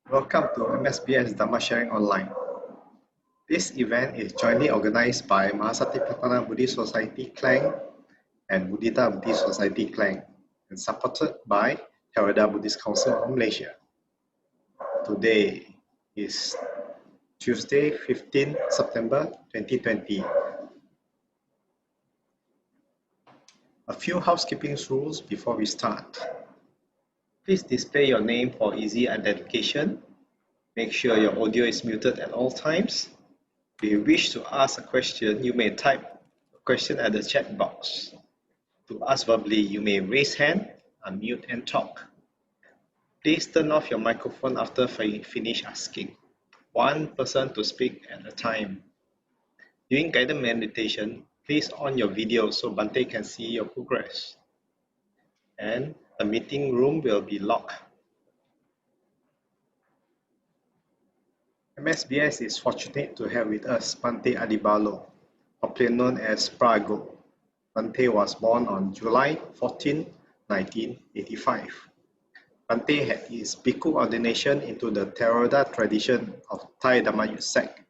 Welcome to MSBS Dhamma Sharing Online. This event is jointly organized by Mahasatipatthana Buddhist Society Klang and Buddhita Buddhist Society Klang and supported by Theravada Buddhist Council of Malaysia. Today is Tuesday, 15 September 2020. A few housekeeping rules before we start. Please display your name for easy identification. Make sure your audio is muted at all times. If you wish to ask a question, you may type a question at the chat box. To ask verbally, you may raise hand, unmute and talk. Please turn off your microphone after finish asking. One person to speak at a time. During guided meditation, please on your video so Bante can see your progress. And the meeting room will be locked. MSBS is fortunate to have with us Bante Adhibalo, popularly known as Phra Goh. Bante was born on July 14, 1985. Bante had his bhikkhu ordination into the Theravada tradition of Thai Dhammayut sect,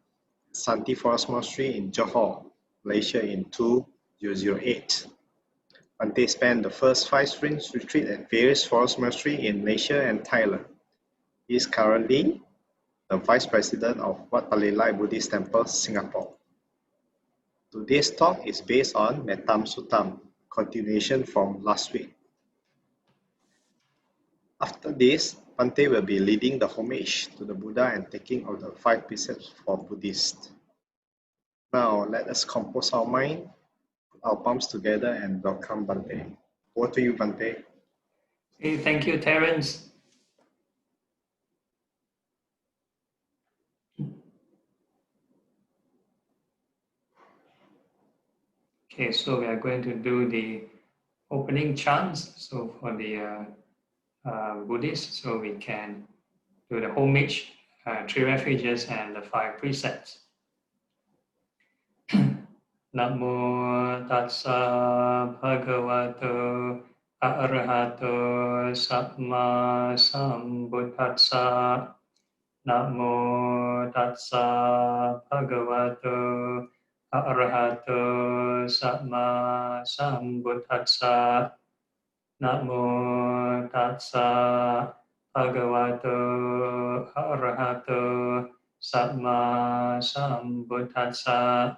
Santi Forest Monastery in Johor, Malaysia in 2008. Bante spent the first 5 springs retreat at various forest monasteries in Malaysia and Thailand. He is currently the Vice President of Wat Palelai Buddhist Temple, Singapore. Today's talk is based on Mettam Sutta, continuation from last week. After this, Bante will be leading the homage to the Buddha and taking of the 5 precepts for Buddhists. Now, let us compose our mind, put our palms together and welcome Bante. Over to you, Bante. Hey, thank you, Terence. Okay, so we are going to do the opening chants. So for the Buddhists, so we can do the homage, 3 refuges and the 5 precepts. Namo tassa bhagavato arahato samma sambuddhassa. Namo tassa bhagavato arahato samma sambuddhassa. Namo tassa bhagavato arahato samma sambuddhassa.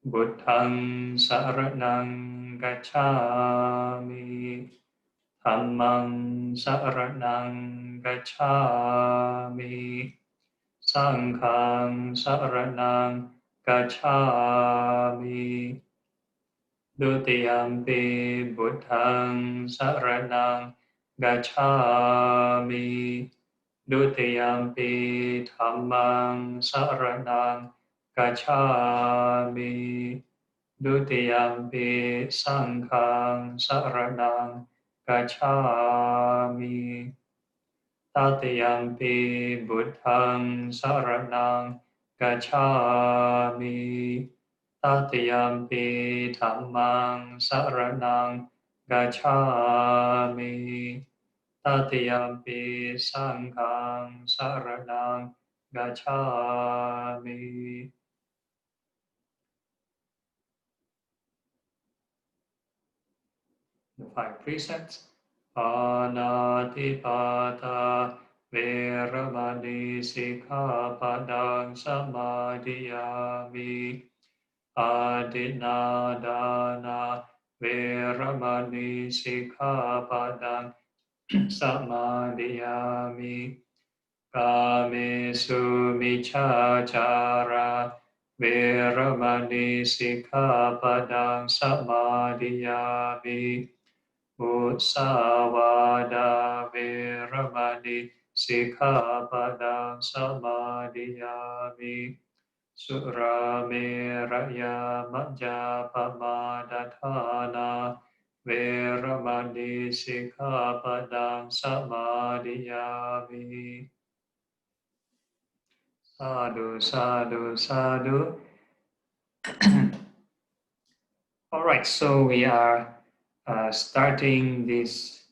Buddhang saranang gacchami. Dhammang saranang gacchami. Sanghang saranang gacchami. Dutiyampi buddhang saranang gacchami. Dutiyampi dhammang saranang gacchami. Dutiyampi sanghang saranang gacchami. Tatiyampi buddhang saranang gacchami. Tatiyampi dhammang saranang gacchami. Tatiyampi sanghang saranang gacchami. The 5 precepts. Panatipata veramani sikkhapadang samadhiyami. Adinadana veramani sikkhapadang samadhiyami. Kamesu miccācara veramani sikkhapadang samadhiyami. Musāvāda veramani sikkhapadang samadhiyami. Surameraya majjapamadatthāna veramani sikkhapadang samadhiyami. Sadhu, sadhu, sadhu. All right, so we are starting this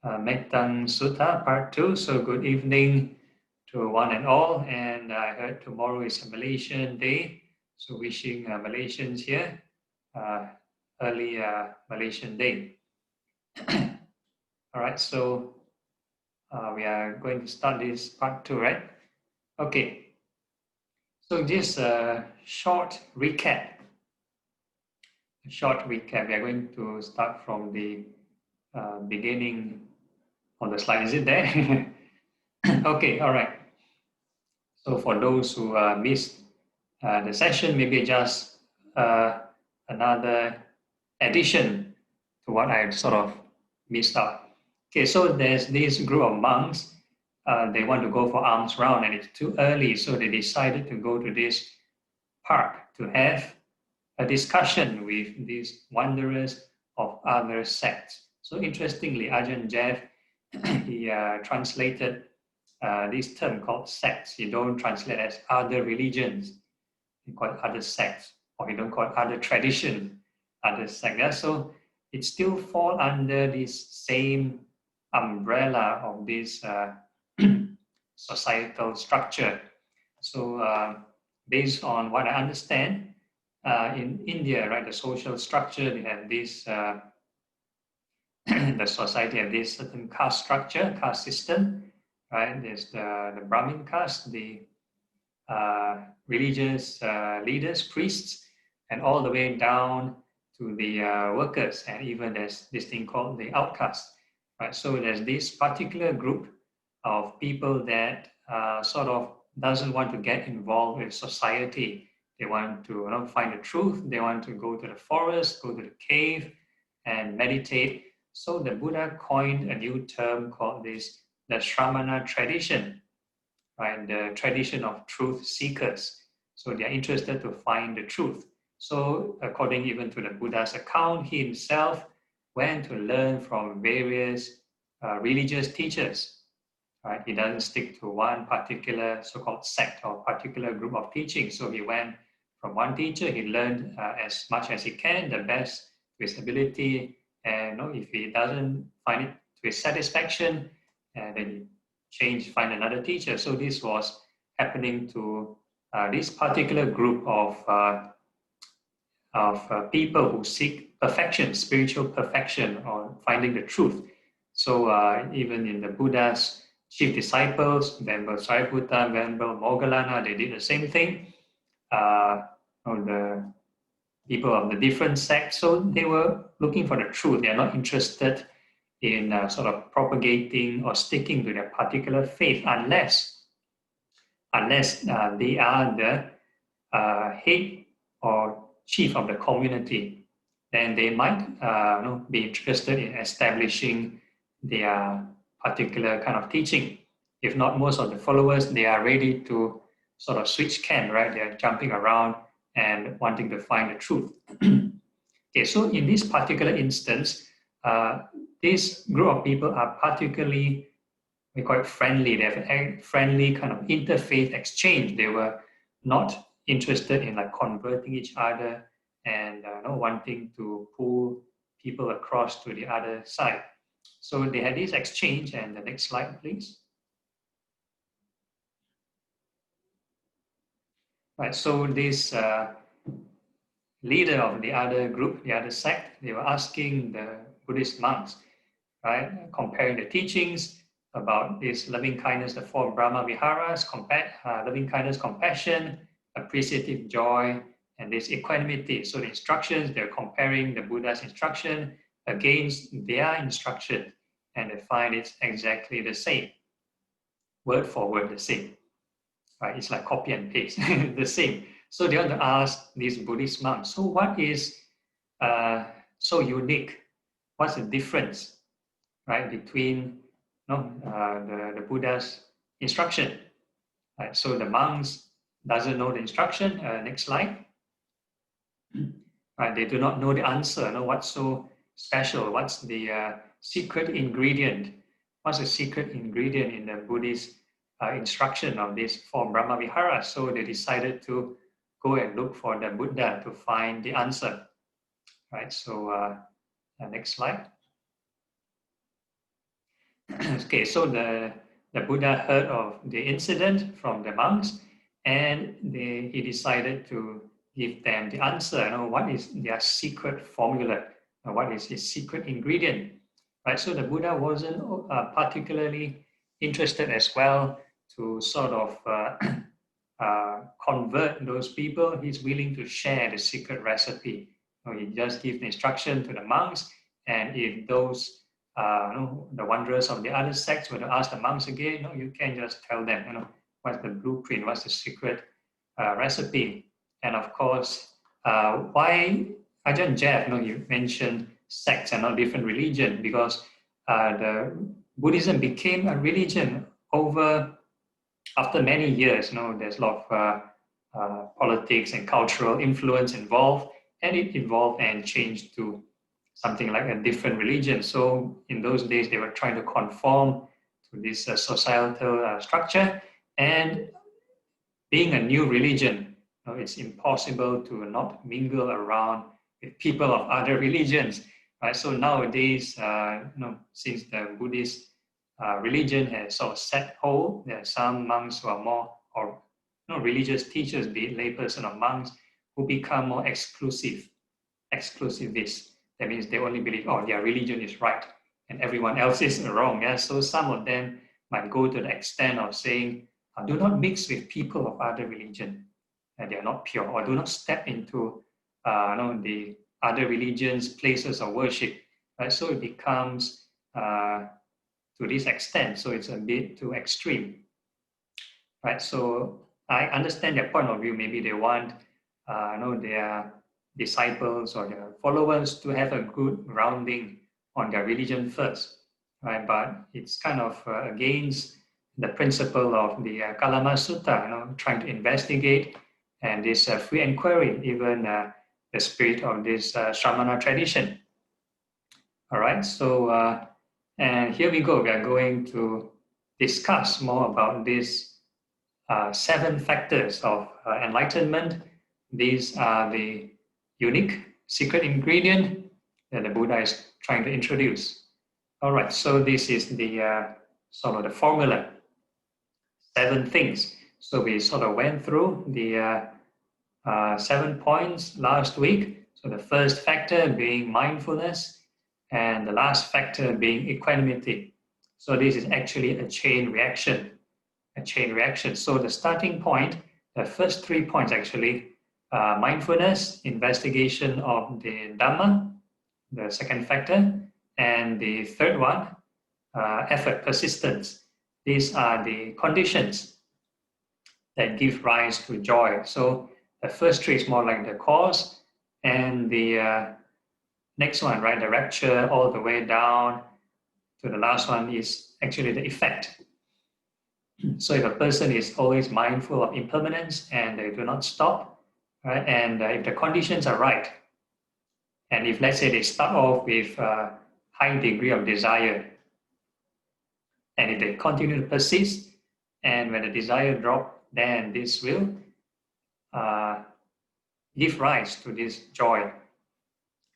Mettam Sutta Part 2. So good evening to one and all. And I heard tomorrow is a Malaysian day. So wishing Malaysians here early Malaysian day. All right, so we are going to start this Part 2, right? Okay. So just a short recap. We are going to start from the beginning of the slide. Is it there? Okay, all right. So for those who missed the session, maybe just another addition to what I sort of missed out. Okay, so there's this group of monks. They want to go for alms round and it's too early, so they decided to go to this park to have a discussion with these wanderers of other sects. So interestingly, Ajahn Jeff, he translated this term called sects. You don't translate as other religions, you call it other sects, or you don't call it other tradition, other sect. Yeah? So it still falls under this same umbrella of this societal structure. So based on what I understand, in India, right, the social structure, they have this, the society have this certain caste structure, caste system, right? There's the Brahmin caste, the religious leaders, priests, and all the way down to the workers, and even there's this thing called the outcast, right? So there's this particular group of people that sort of doesn't want to get involved with society. They want to find the truth. They want to go to the forest, go to the cave, and meditate. So the Buddha coined a new term called this the Shramana tradition, right? The tradition of truth seekers. So they are interested to find the truth. So according even to the Buddha's account, he himself went to learn from various religious teachers, right? He doesn't stick to one particular so-called sect or particular group of teaching. So he went from one teacher, he learned as much as he can, the best to his ability. And if he doesn't find it to his satisfaction, then find another teacher. So this was happening to this particular group of people who seek perfection, spiritual perfection, or finding the truth. So even in the Buddha's chief disciples, Venerable Sariputta, Venerable Moggallana, they did the same thing. The people of the different sects, so they were looking for the truth. They are not interested in sort of propagating or sticking to their particular faith unless they are the head or chief of the community. Then they might be interested in establishing their particular kind of teaching. If not, most of the followers, they are ready to sort of switch camp, right? They are jumping around and wanting to find the truth. Okay, so in this particular instance, this group of people are particularly, we call it friendly. They have a friendly kind of interfaith exchange. They were not interested in like converting each other and wanting to pull people across to the other side. So they had this exchange, and the next slide, please. Right, so this leader of the other group, the other sect, they were asking the Buddhist monks, right, comparing the teachings about this loving kindness, the four Brahma Viharas, loving kindness, compassion, appreciative joy, and this equanimity. So the instructions, they're comparing the Buddha's instruction against their instruction, and they find it's exactly the same, word for word the same. Right? It's like copy and paste, the same. So they want to ask these Buddhist monks, so what is so unique? What's the difference, right, between the Buddha's instruction? Right? So the monks doesn't know the instruction. Next slide. Right? They do not know the answer. What's so special? What's the secret ingredient? What's the secret ingredient in the Buddhist instruction of these four Brahma Viharas? So they decided to go and look for the Buddha to find the answer. Right? So next slide. Okay, so the Buddha heard of the incident from the monks, and he decided to give them the answer. What is their secret formula? What is his secret ingredient? Right. So the Buddha wasn't particularly interested as well to sort of convert those people. He's willing to share the secret recipe. He just gives the instruction to the monks, and if those the wanderers of the other sects were to ask the monks again, you can just tell them, what's the blueprint, what's the secret recipe. And of course, why Ajahn Jeff, you mentioned sects and not different religion, because the Buddhism became a religion after many years. There's a lot of politics and cultural influence involved, and it evolved and changed to something like a different religion. So in those days, they were trying to conform to this societal structure. And being a new religion, it's impossible to not mingle around with people of other religions. Right? So nowadays, since the Buddhist religion has sort of set hold, there are some monks who are more, or religious teachers, be it layperson or monks, who become more exclusivists. That means they only believe, their religion is right and everyone else is wrong. Yeah? So some of them might go to the extent of saying, do not mix with people of other religion. They are not pure, or do not step into the other religions' places of worship. Right? So it becomes to this extent. So it's a bit too extreme. Right? So I understand their point of view. Maybe they want their disciples or their followers to have a good grounding on their religion first, right? But it's kind of against the principle of the Kalama Sutta, trying to investigate, and this free inquiry, even the spirit of this Shramana tradition. All right, so and here we go. We are going to discuss more about these 7 factors of enlightenment. These are the unique secret ingredient that the Buddha is trying to introduce. All right, so this is the sort of the formula, 7 things. So we sort of went through the 7 points last week. So the first factor being mindfulness, and the last factor being equanimity. So this is actually a chain reaction. So the starting point, the first 3 points actually, mindfulness, investigation of the Dhamma, the second factor, and the third one, effort, persistence. These are the conditions that give rise to joy. So the first 3 is more like the cause, and the next one, right, the rapture all the way down to the last one is actually the effect. So if a person is always mindful of impermanence and they do not stop, right, and if the conditions are right, and if let's say they start off with a high degree of desire, and if they continue to persist, and when the desire drops, then this will give rise to this joy.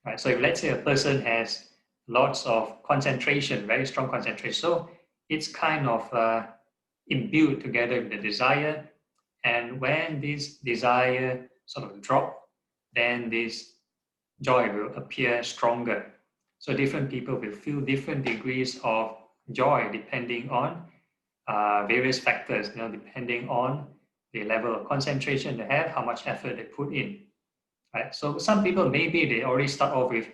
Right? So if let's say a person has lots of concentration, very strong concentration, so it's kind of imbued together with the desire, and when this desire sort of drop, then this joy will appear stronger. So different people will feel different degrees of joy depending on various factors, depending on the level of concentration they have, how much effort they put in. Right? So some people, maybe they already start off with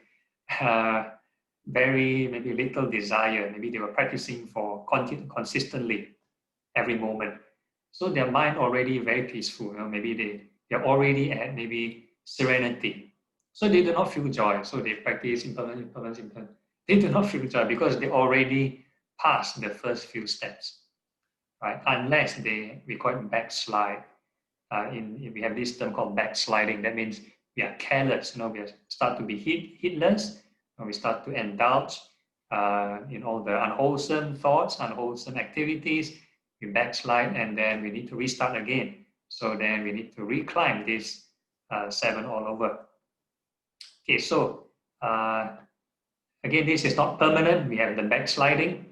maybe little desire. Maybe they were practicing for consistently every moment. So their mind already very peaceful. Maybe they're already at maybe serenity. So they do not feel joy. So they practice impermanence. They do not feel joy because they already passed the first few steps, right? Unless we call it backslide. We have this term called backsliding. That means we are careless. We start to be heedless. We start to indulge in all the unwholesome thoughts, unwholesome activities. We backslide, and then we need to restart again. So then we need to reclimb this 7 all over. Okay, so again, this is not permanent. We have the backsliding,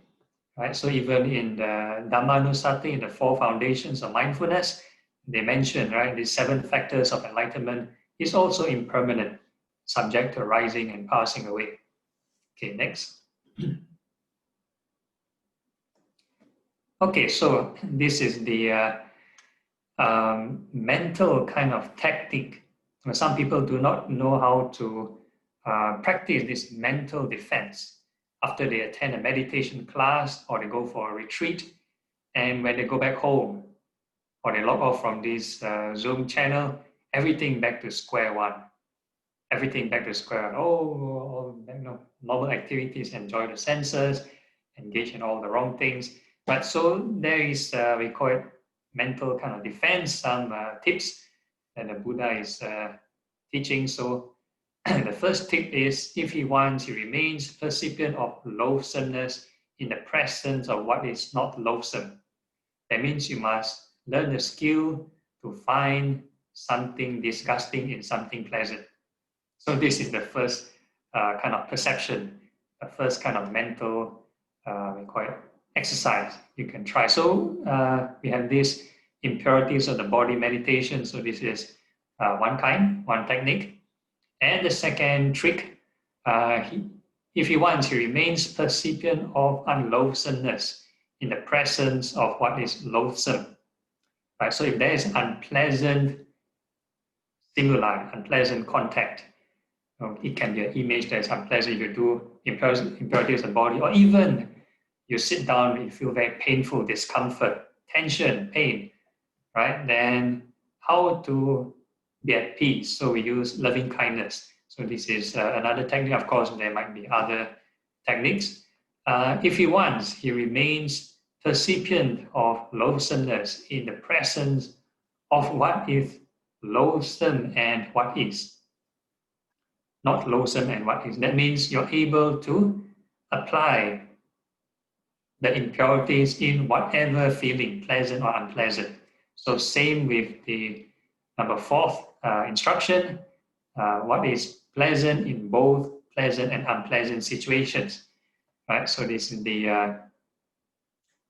right? So even in the Dhammanussati, in the 4 foundations of mindfulness, they mention, right, the 7 factors of enlightenment is also impermanent, subject to rising and passing away. Okay, next. Okay, so this is the mental kind of technique. Some people do not know how to practice this mental defense after they attend a meditation class or they go for a retreat, and when they go back home or they log off from this Zoom channel, everything back to square one. Everything back to square one. Oh, you know, normal activities, enjoy the senses, engage in all the wrong things. But so there is, we call it mental kind of defense, some tips that the Buddha is teaching. So the first tip is, if he wants, he remains percipient of loathsomeness in the presence of what is not loathsome. That means you must learn the skill to find something disgusting in something pleasant. So this is the first kind of perception, the first kind of mental, we call it exercise you can try. So we have these impurities of the body meditation. So this is one technique. And the second trick, if he wants, he remains percipient of unloathsomeness in the presence of what is loathsome. Right? So if there is unpleasant stimuli, unpleasant contact, it can be an image that's unpleasant. You do impurities of the body, or even you sit down, you feel very painful, discomfort, tension, pain, right? Then how to be at peace? So we use loving kindness. So this is another technique. Of course, there might be other techniques. If he wants, he remains percipient of loathsomeness in the presence of what is loathsome and what is not loathsome and what is. That means you're able to apply the impurities in whatever feeling, pleasant or unpleasant. So same with the number 4th instruction, what is pleasant in both pleasant and unpleasant situations, right? So this is the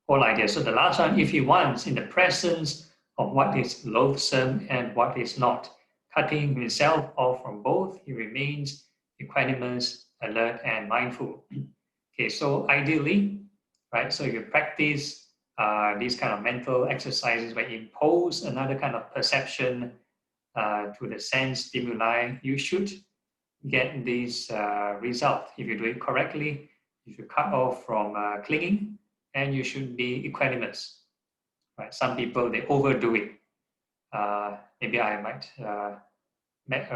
whole idea. So the last one, if he wants, in the presence of what is loathsome and what is not, cutting himself off from both, he remains equanimous, alert, and mindful. Okay, so ideally, right, so if you practice these kind of mental exercises where you impose another kind of perception to the sense stimuli, you should get this result. If you do it correctly, if you cut off from clinging, and you should be equanimous. Right? Some people, they overdo it. Maybe I might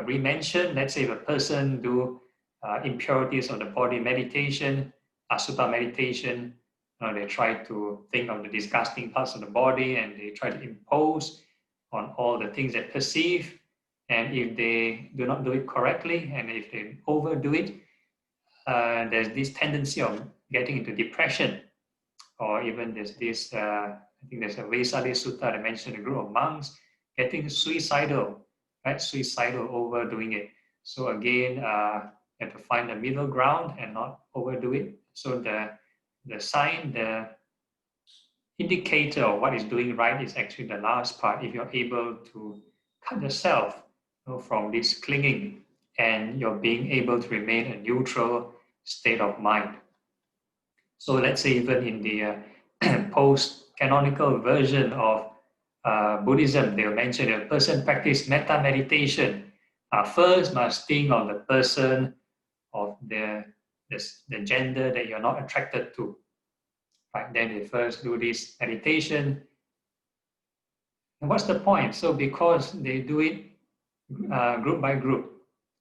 re-mention, let's say if a person do impurities of the body meditation, asutta meditation, they try to think of the disgusting parts of the body and they try to impose on all the things they perceive. And if they do not do it correctly, and if they overdo it, there's this tendency of getting into depression. Or even there's this, I think there's a Vesali Sutta that mentioned a group of monks getting suicidal, right? Suicidal, overdoing it. So again, you have to find a middle ground and not overdo it. So the sign, the indicator of what is doing right is actually the last part. If you're able to cut yourself from this clinging and you're being able to remain a neutral state of mind. So let's say even in the post-canonical version of Buddhism, they'll mention a person practice metta meditation. First must think of the person of the gender that you're not attracted to. Right? Then they first do this meditation. And what's the point? So because they do it group by group,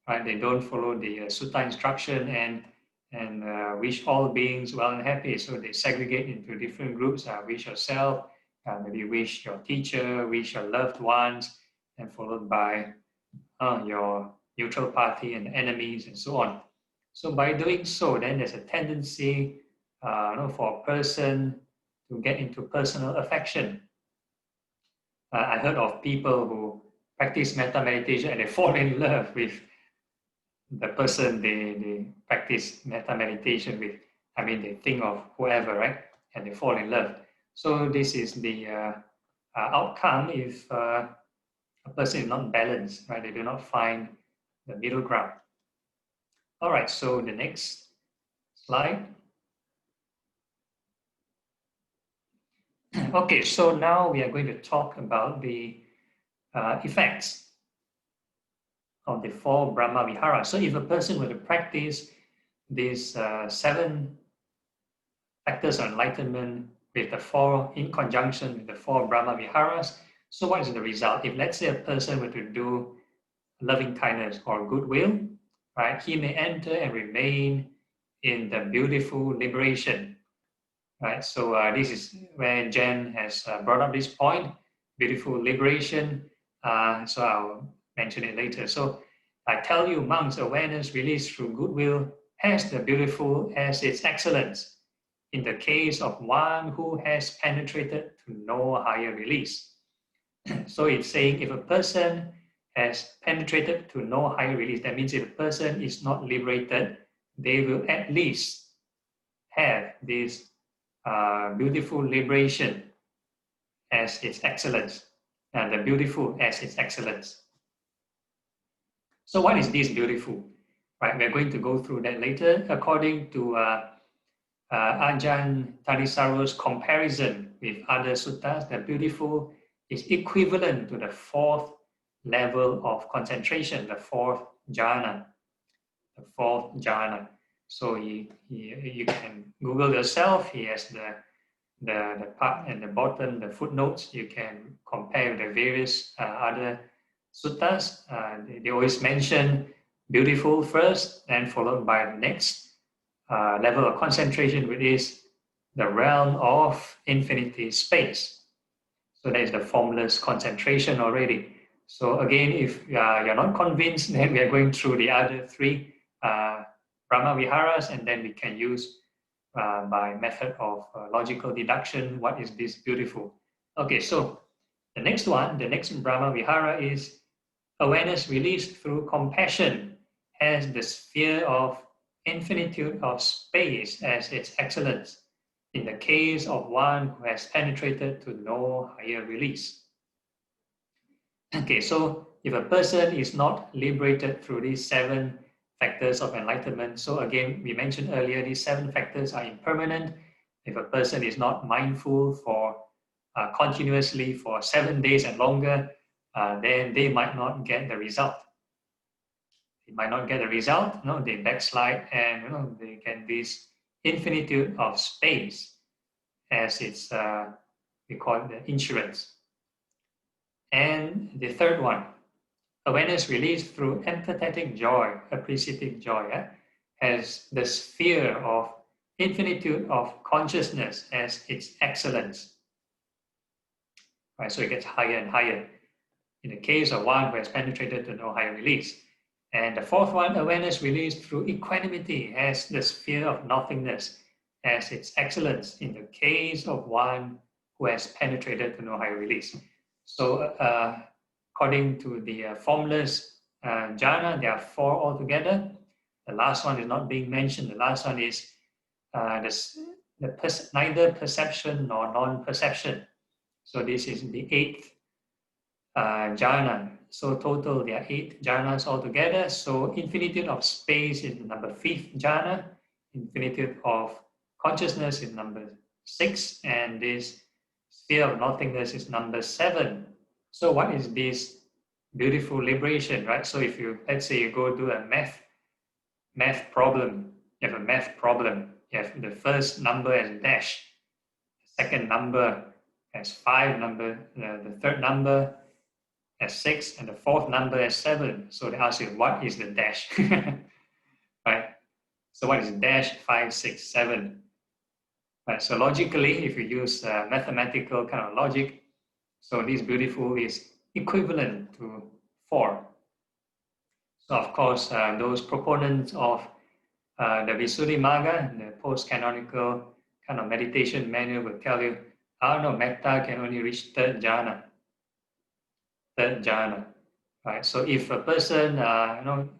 right? They don't follow the sutta instruction and wish all beings well and happy. So they segregate into different groups. Wish yourself, maybe wish your teacher, wish your loved ones, and followed by your neutral party and enemies and so on. So by doing so, then there's a tendency for a person to get into personal affection. I heard of people who practice metta meditation and they fall in love with the person they practice metta meditation with. I mean, they think of whoever, right? and they fall in love. So this is the outcome if a person is not balanced, right? They do not find the middle ground. All right, so the next slide. Okay, so now we are going to talk about the effects of the 4 Brahma Viharas. So if a person were to practice these 7 factors of enlightenment with the 4 in conjunction with the 4 Brahma Viharas, so what is the result? If let's say a person were to do loving kindness or goodwill, right, he may enter and remain in the beautiful liberation, right? So this is where Jen has brought up this point, beautiful liberation. So I'll mention it later. So I tell you, monks, awareness released through goodwill has the beautiful as its excellence in the case of one who has penetrated to no higher release. So it's saying if a person has penetrated to no higher release, that means if a person is not liberated, they will at least have this beautiful liberation as its excellence, and the beautiful as its excellence. So what is this beautiful? Right, we're going to go through that later. According to Ajahn Thanissaro's comparison with other suttas, the beautiful is equivalent to the 4th level of concentration, the 4th jhana. The 4th jhana. So you can Google yourself. He has the part at the bottom, the footnotes. You can compare the various other suttas. They always mention beautiful first, then followed by the next level of concentration, which is the realm of infinity space. So that is the formless concentration already. So again, if you're not convinced, then we are going through the other 3 Brahma Viharas, and then we can use by method of logical deduction, what is this beautiful? Okay, so the next one, the next Brahma Vihara is awareness released through compassion has the sphere of infinitude of space as its excellence in the case of one who has penetrated to no higher release. Okay, so if a person is not liberated through these 7 factors of enlightenment, so again, we mentioned earlier, these 7 factors are impermanent. If a person is not mindful for continuously for 7 days and longer, then they might not get the result. They might not get the result, they backslide, and they get this infinitude of space as it's, we call it the insurance. And the third one, awareness released through empathetic joy, appreciative joy, has the sphere of infinitude of consciousness as its excellence. Right, so it gets higher and higher in the case of one who has penetrated to no higher release. And the fourth one, awareness released through equanimity, has the sphere of nothingness as its excellence in the case of one who has penetrated to no higher release. So according to the formless jhana, there are 4 altogether. The last one is not being mentioned. The last one is neither perception nor non-perception. So this is the 8th jhana. So total there are 8 jhanas altogether. So infinitude of space is the number 5th jhana. Infinitude of consciousness is number 6. And this sphere of nothingness is number 7. So what is this beautiful liberation, right? So if you, let's say you go do a math problem, you have a math problem, you have the first number as dash, the second number as 5, the third number as 6, and the fourth number as 7. So they ask you, what is the dash? Right? So what is dash 5, 6, 7? Right? So logically, if you use mathematical kind of logic, so this beautiful is equivalent to 4. So of course, those proponents of the Visuddhimagga, the post-canonical kind of meditation manual will tell you, metta can only reach 3rd jhana. 3rd jhana, right? So if a person,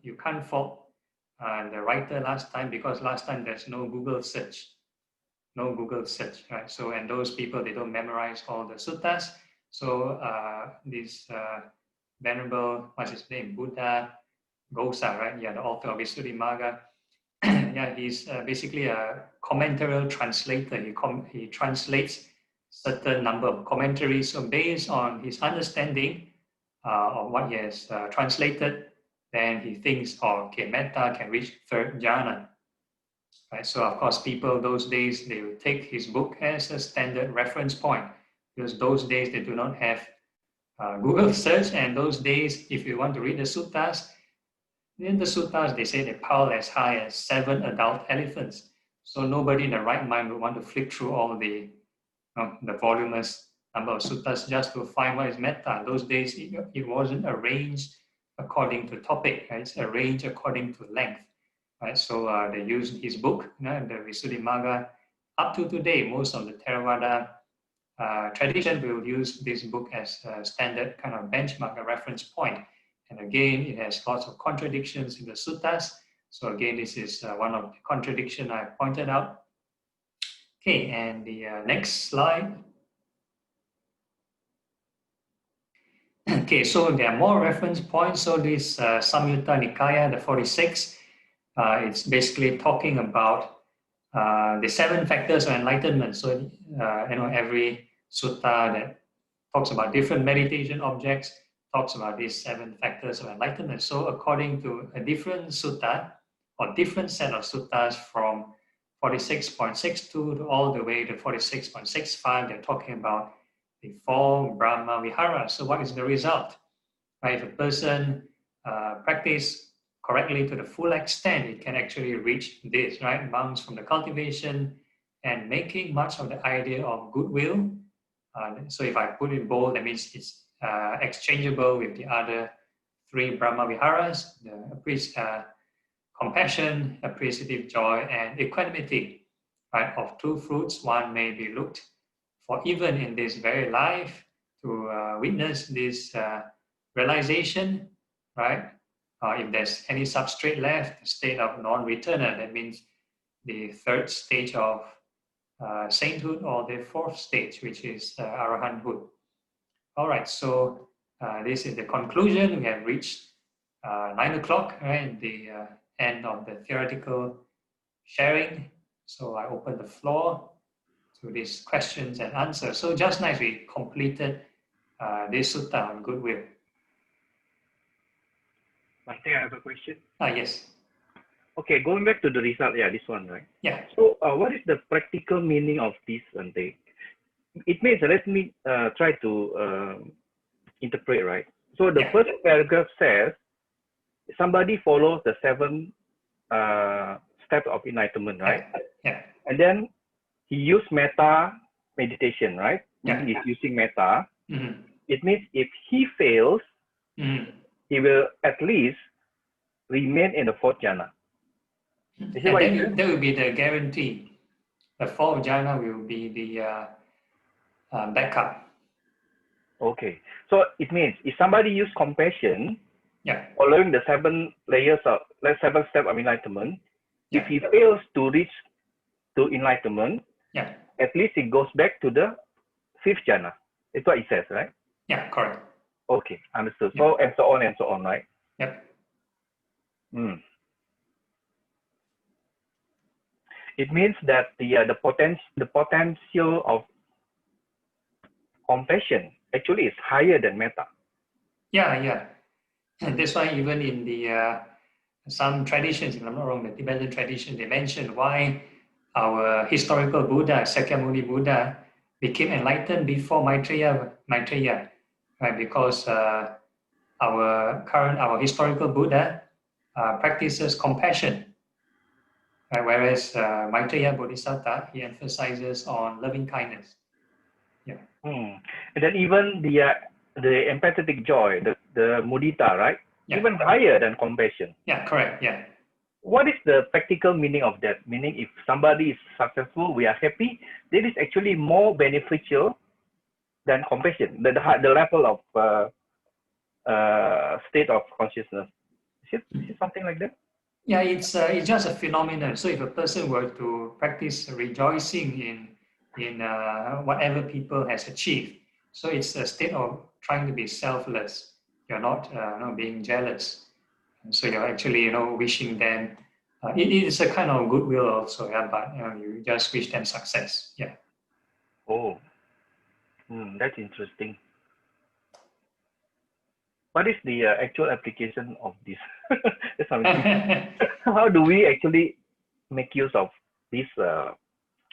you can't fault the writer last time because last time there's no Google search. no Google search, right? So, and those people, they don't memorize all the suttas. So this venerable, what's his name, Buddha Gosa, right? Yeah, the author of Visuddhimagga. Yeah, he's basically a commentarial translator. He translates certain number of commentaries. So based on his understanding of what he has translated, then he thinks, oh, okay, metta can reach third jhana. Right? So of course, people those days, they will take his book as a standard reference point, because those days they do not have Google search, and those days, if you want to read the suttas, in the suttas, they say they pile as high as 7 adult elephants. So nobody in the right mind would want to flip through all the voluminous number of suttas just to find what is metta. Those days, it wasn't arranged according to topic, right? It's arranged according to length. Right? So they used his book, the Visuddhimagga. Up to today, most of the Theravada tradition will use this book as a standard kind of benchmark, a reference point. And again, it has lots of contradictions in the suttas. So again, this is one of the contradictions I pointed out. Okay, and the next slide. Okay, so there are more reference points. So this Samyutta Nikaya, the 46, it's basically talking about the 7 factors of enlightenment. So, every sutta that talks about different meditation objects talks about these 7 factors of enlightenment. So according to a different sutta or different set of suttas from 46.62 to all the way to 46.65, they're talking about the 4 Brahma Viharas. So what is the result? Right? If a person practice correctly to the full extent, it can actually reach this, right? Monks from the cultivation and making much of the idea of goodwill. So if I put it bold, that means it's exchangeable with the other 3 Brahma Viharas, the compassion, appreciative joy, and equanimity. Right? Of 2 fruits, one may be looked for even in this very life to witness this realization, right? If there's any substrate left, the state of non-returner, that means the 3rd stage of sainthood, or the 4th stage, which is arahanthood. All right, so this is the conclusion. We have reached 9 o'clock, right? The end of the theoretical sharing. So I open the floor to these questions and answers. So just nice, we completed this sutta on goodwill. I think I have a question. Yes. Okay, going back to the result, yeah, this one, right? Yeah. So what is the practical meaning of this, Ante? It means, let me try to interpret, right? So the first paragraph says, somebody follows the 7 steps of enlightenment, right? Yeah. And then he used metta meditation, right? Yeah. He's using metta. Mm-hmm. It means if he fails, he will at least remain in the 4th jhana. That will be the guarantee. The 4th jhana will be the backup. Okay, so it means if somebody use compassion, following the 7 layers of 7 steps of enlightenment, if he fails to reach to enlightenment, at least he goes back to the 5th jhana. It's what it says, right? Yeah, correct. Okay, understood. So and so on, right? Yep. It means that the potential of compassion actually is higher than metta. Yeah. And that's why even in the some traditions, if I'm not wrong, the Tibetan tradition, they mention why our historical Buddha, Sakyamuni Buddha, became enlightened before Maitreya, right? Because our historical Buddha practices compassion, right? Whereas Maitreya Bodhisattva, he emphasizes on loving kindness. And then even the empathetic joy, the mudita, right? Even higher than compassion. Yeah, correct. Yeah. What is the practical meaning of that? Meaning, if somebody is successful, we are happy. That is actually more beneficial than compassion. The level of state of consciousness. Is it something like that? Yeah, it's just a phenomenon. So if a person were to practice rejoicing in whatever people has achieved, so it's a state of trying to be selfless. You're not being jealous. And so you're actually wishing them. It is a kind of goodwill also, yeah. But you just wish them success, yeah. Oh, that's interesting. What is the actual application of this? How do we actually make use of this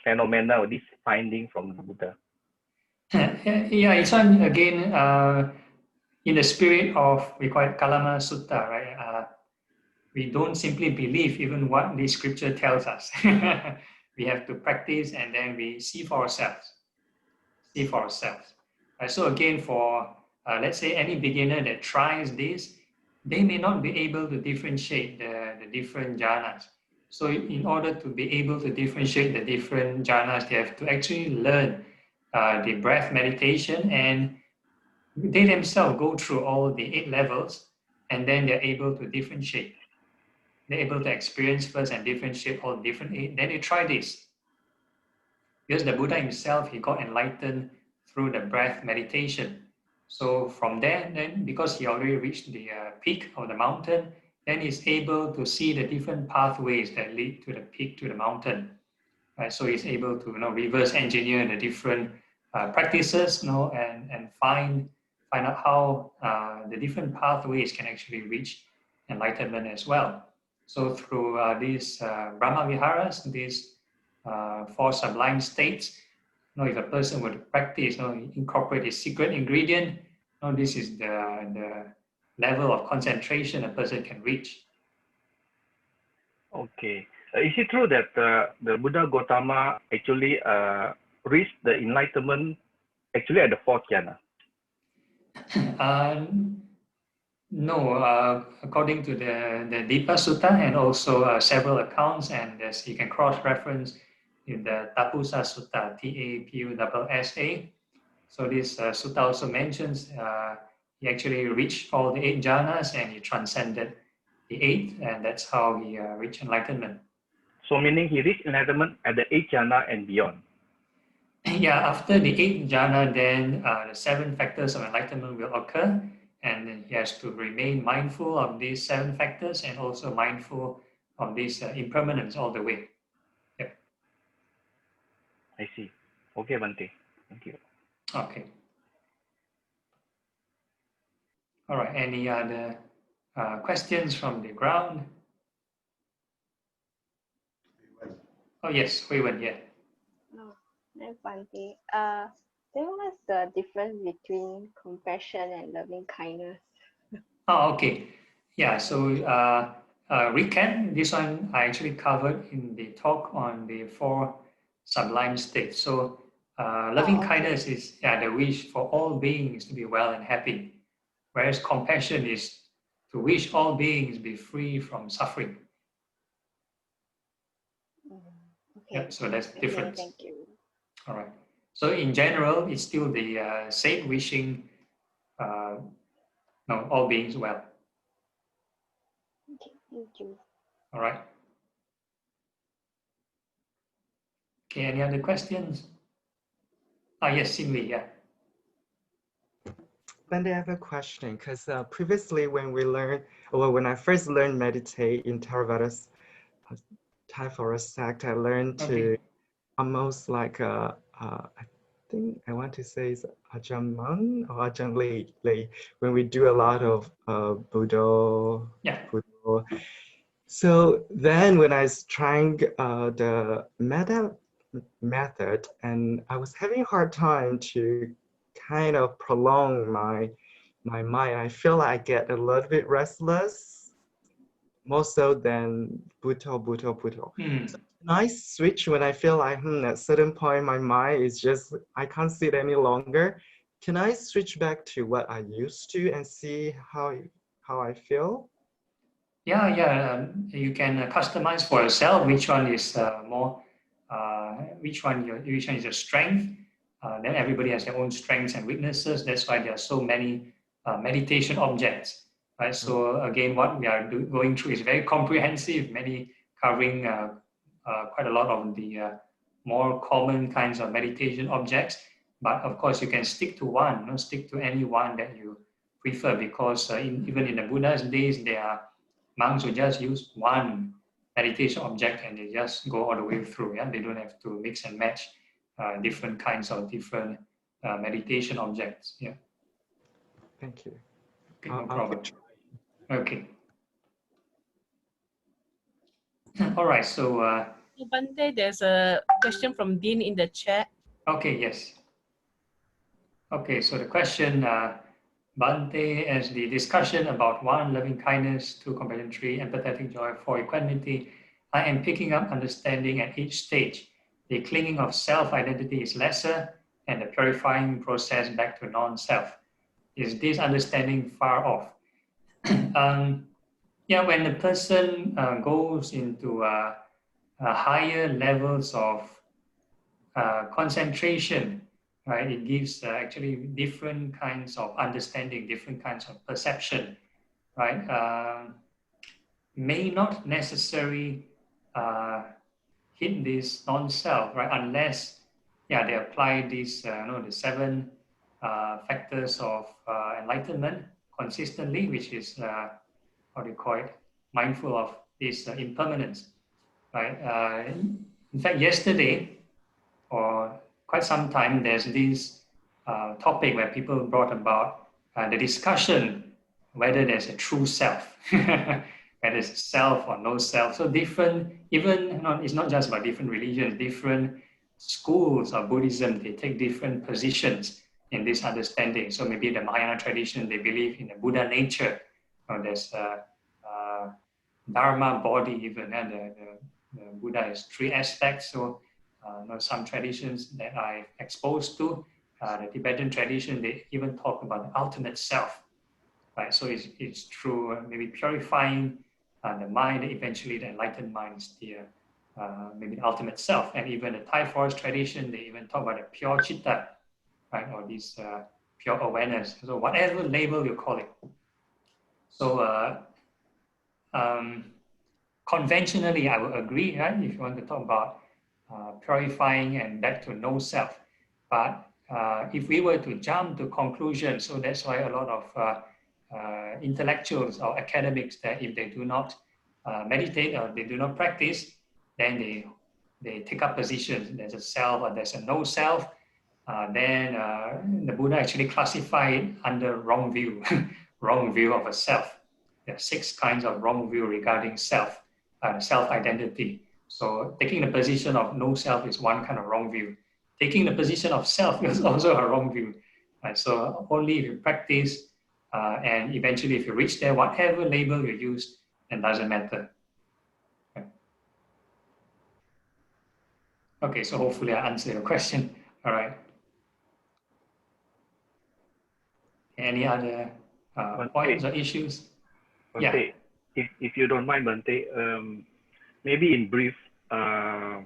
phenomena or this finding from the Buddha? Yeah, it's on again in the spirit of, we call it Kalama Sutta, right? We don't simply believe even what the scripture tells us. We have to practice and then we see for ourselves. See for ourselves. So again, for let's say any beginner that tries this, they may not be able to differentiate the different jhanas. So in order to be able to differentiate the different jhanas, they have to actually learn the breath meditation, and they themselves go through all the 8 levels, and then they're able to differentiate. They're able to experience first and differentiate all different 8. Then they try this. Because the Buddha himself, he got enlightened through the breath meditation. So from there, then because he already reached the peak of the mountain, then he's able to see the different pathways that lead to the peak, to the mountain. Right? So he's able to reverse engineer the different practices, and find out how the different pathways can actually reach enlightenment as well. So through these Brahma Viharas, these 4 sublime states, if a person were to practice, incorporate a secret ingredient, this is the level of concentration a person can reach. Okay. Is it true that the Buddha Gautama actually reached the enlightenment actually at the 4th jhana? No, according to the Dipa Sutta and also several accounts, and as you can cross-reference in the Tapusa Sutta, Tapussa. So this sutta also mentions he actually reached all the 8 jhanas and he transcended the 8th, and that's how he reached enlightenment. So meaning he reached enlightenment at the 8th jhana and beyond. Yeah, after the 8th jhana, then the 7 factors of enlightenment will occur, and then he has to remain mindful of these 7 factors and also mindful of these impermanence all the way. Yep. I see. Okay, Bhante. Thank you. Okay. All right. Any other questions from the ground? Oh, yes, Hui-Wen, yeah. Bhante. Then what's the difference between compassion and loving kindness? Oh, okay. Yeah, so recap, this one I actually covered in the talk on the 4 sublime states. So loving kindness is the wish for all beings to be well and happy, whereas compassion is to wish all beings be free from suffering. Okay. Yeah, so that's the difference. Thank you. All right. So in general, it's still the same wishing all beings well. Okay, thank you. All right. Okay, any other questions? Yes, Sinli, yeah. Bhante, I have a question because previously when I first learned meditate in Theravada Theravada sect, I learned to almost like I think I want to say it's Ajahn Mun or Ajahn Lei when we do a lot of Buddha. Yeah. Buddha. So then when I was trying the method, and I was having a hard time to kind of prolong my mind. I feel like I get a little bit restless, more so than Buddha. So can I switch when I feel like at a certain point my mind is just, I can't sit any longer? Can I switch back to what I used to and see how I feel? Yeah. You can customize for yourself which one is more, which one is your strength. Then everybody has their own strengths and weaknesses. That's why there are so many meditation objects. right? So again, what we are going through is very comprehensive, covering quite a lot of the more common kinds of meditation objects. But of course, you can stick to one, stick to any one that you prefer, because even in the Buddha's days, there are monks who just use one meditation object and they just go all the way through. Yeah, they don't have to mix and match different kinds of different meditation objects. Yeah. Thank you. Okay, no problem. Okay. All right. So, Bante, there's a question from Dean in the chat. Okay. Yes. Okay. So the question, Bante, as the discussion about 1, loving kindness, 2, compassion, 3, empathetic joy, 4, equanimity, I am picking up understanding at each stage. The clinging of self-identity is lesser and the purifying process back to non-self. Is this understanding far off? Yeah, when the person goes into higher levels of concentration, right, it gives actually different kinds of understanding, different kinds of perception, right? May not necessarily hit this non-self, right, unless, yeah, they apply these, the 7 factors of enlightenment consistently, which is, how do you call it, mindful of this impermanence, right? In fact, yesterday, or quite some time, there's this topic where people brought about the discussion whether there's a true self, whether it's self or no self. So different, even, it's not just about different religions, different schools of Buddhism, they take different positions in this understanding. So maybe the Mahayana tradition, they believe in the Buddha nature. There's Dharma body even, and the Buddha has 3 aspects. So some traditions that I exposed to, the Tibetan tradition, they even talk about the ultimate self, right? So it's through maybe purifying the mind, eventually the enlightened mind is the maybe the ultimate self. And even the Thai forest tradition, they even talk about the pure chitta, right? Or this pure awareness. So whatever label you call it. So conventionally, I would agree, right? If you want to talk about purifying and back to no self. But if we were to jump to conclusions, so that's why a lot of intellectuals or academics, that if they do not meditate or they do not practice, then they take up positions. There's a self or there's a no self. Then the Buddha actually classified it under wrong view, wrong view of a self. There are 6 kinds of wrong view regarding self, self-identity. So taking the position of no self is one kind of wrong view. Taking the position of self is also a wrong view. Right? So only if you practice and eventually if you reach there, whatever label you use, it doesn't matter. Okay, so hopefully I answered your question. All right. Any other points or issues? Bante, yeah. If you don't mind, Bante, maybe in brief, how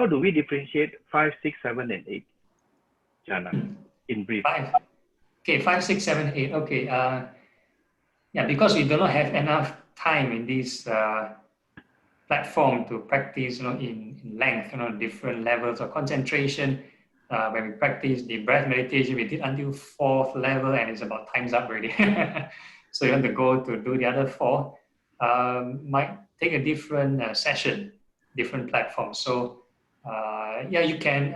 do we differentiate 5, 6, 7, and 8? Jhana, in brief. 5. Okay, 5, 6, 7, 8. Okay. Yeah, because we do not have enough time in this platform to practice, in length, different levels of concentration. When we practice the breath meditation, we did until 4th level, and it's about time's up already. So you want to go to do the other 4, might take a different session, different platform. So yeah, you can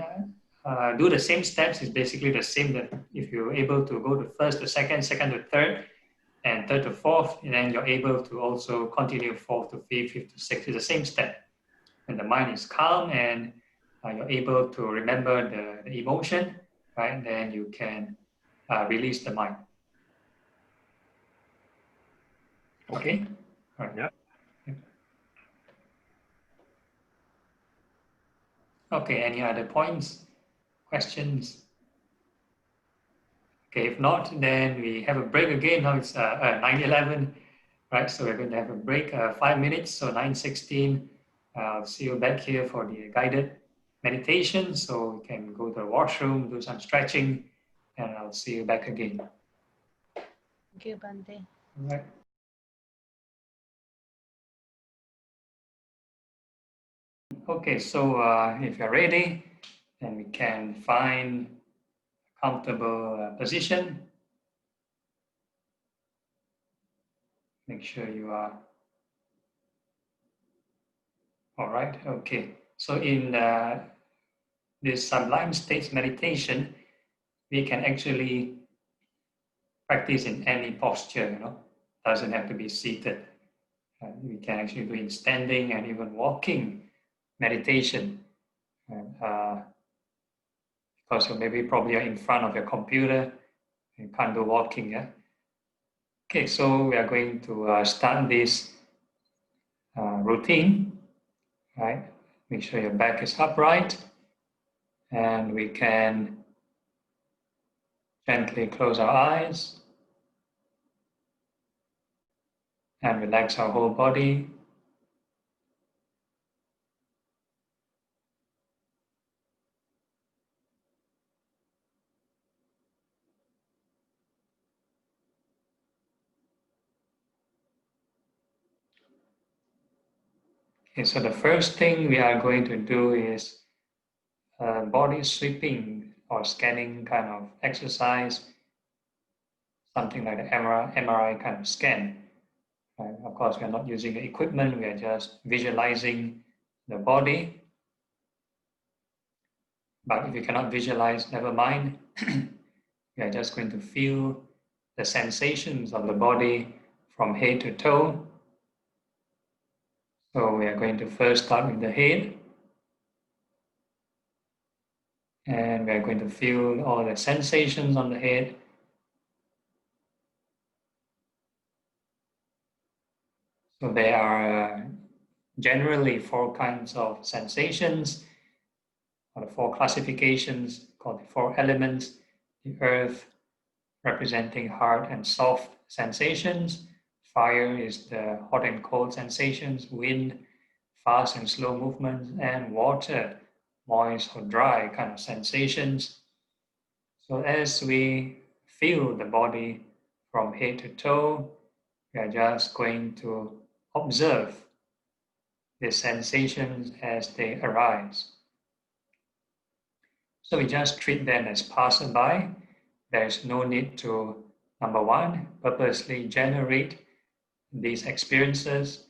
do the same steps. It's basically the same. That if you're able to go to 1st to 2nd, 2nd to 3rd, and 3rd to 4th, and then you're able to also continue 4th to 5th, 5th to 6th. It's the same step. And the mind is calm and you're able to remember the emotion, right? Then you can release the mind. Okay? All right. Yeah. Okay, any other points, questions? Okay, if not, then we have a break again. Now it's 9:11, right? So we're going to have a break, 5 minutes, so 9:16. I'll see you back here for the guided meditation. So we can go to the washroom, do some stretching, and I'll see you back again. Thank you, Bante. Right. Okay, so if you're ready, then we can find a comfortable position. Make sure you are all right. Okay, so in this sublime states meditation, we can actually practice in any posture, doesn't have to be seated. We can actually do in standing and even walking meditation. Because maybe probably you're in front of your computer, you can't do walking, yeah? Okay, so we are going to start this routine, right? Make sure your back is upright, and we can gently close our eyes and relax our whole body. Okay, so the first thing we are going to do is body sweeping or scanning kind of exercise, something like the MRI kind of scan. Right? Of course, we are not using the equipment, we are just visualizing the body. But if you cannot visualize, never mind. We are just going to feel the sensations of the body from head to toe. So we are going to first start with the head. And we are going to feel all the sensations on the head. So there are generally 4 kinds of sensations, or the 4 classifications called the 4 elements. The earth representing hard and soft sensations. Fire is the hot and cold sensations. Wind, fast and slow movements. And water, moist or dry kind of sensations. So as we feel the body from head to toe, we are just going to observe the sensations as they arise. So we just treat them as passerby. There is no need to, number 1, purposely generate these experiences.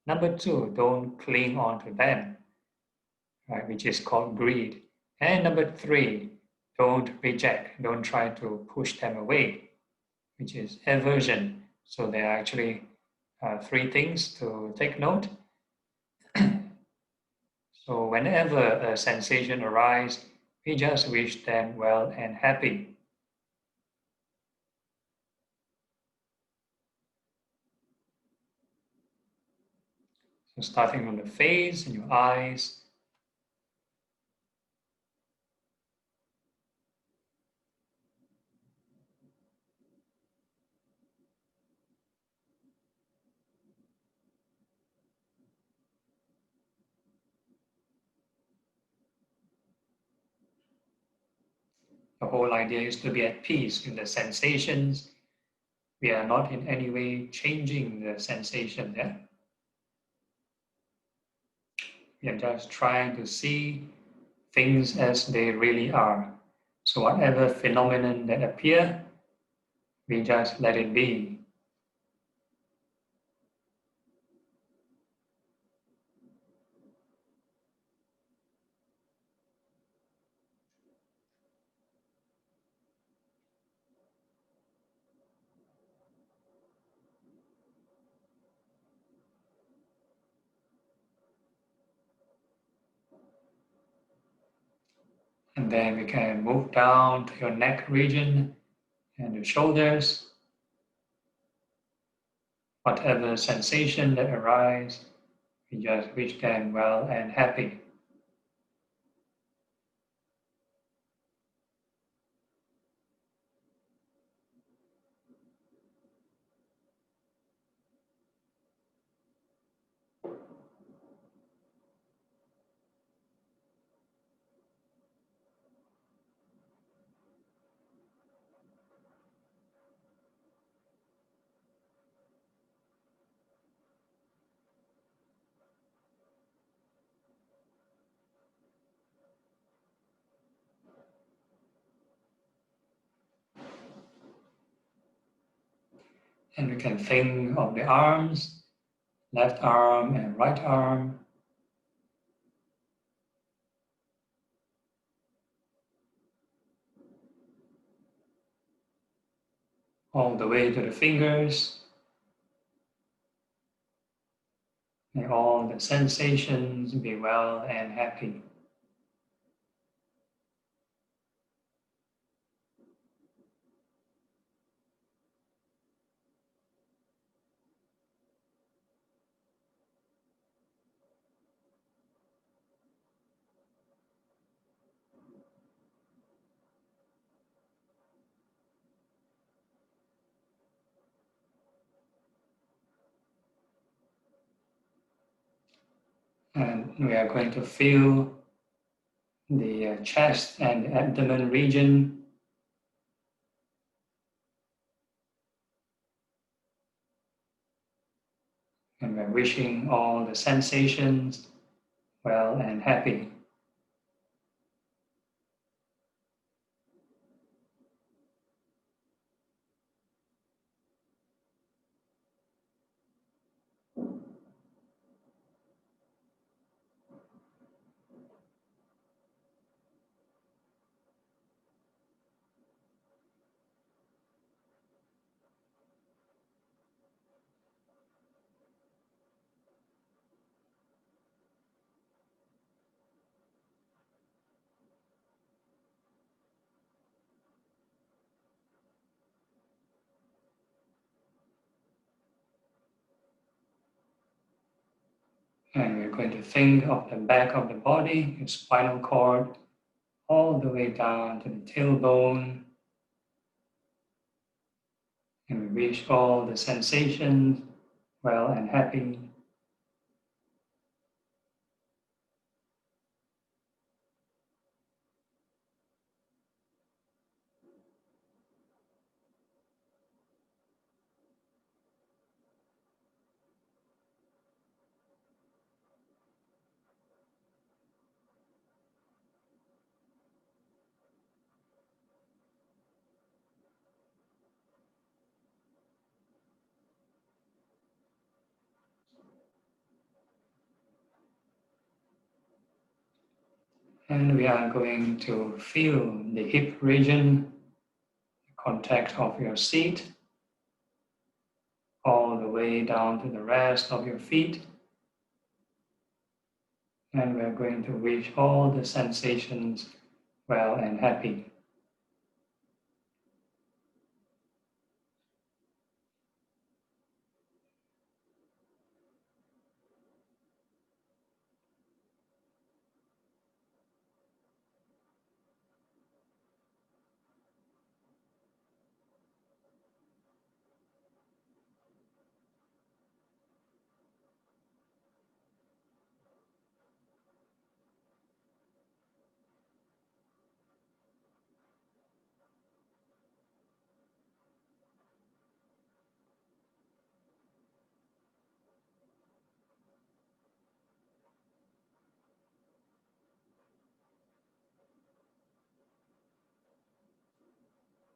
Number 2, don't cling on to them, right, which is called greed. And number 3, don't reject, don't try to push them away, which is aversion. So there are actually 3 things to take note. So whenever a sensation arises, we just wish them well and happy. So starting from the face and your eyes, the whole idea is to be at peace with the sensations. We are not in any way changing the sensation there. We are just trying to see things as they really are. So whatever phenomenon that appear, we just let it be. And then we can move down to your neck region and the shoulders. Whatever sensation that arise, we just wish them well and happy. And we can think of the arms, left arm and right arm. All the way to the fingers. May all the sensations be well and happy. And we are going to feel the chest and the abdomen region. And we're wishing all the sensations well and happy. And we're going to think of the back of the body, your spinal cord, all the way down to the tailbone. And we wish all the sensations well and happy. And we are going to feel the hip region, the contact of your seat, all the way down to the rest of your feet. And we are going to wish all the sensations well and happy.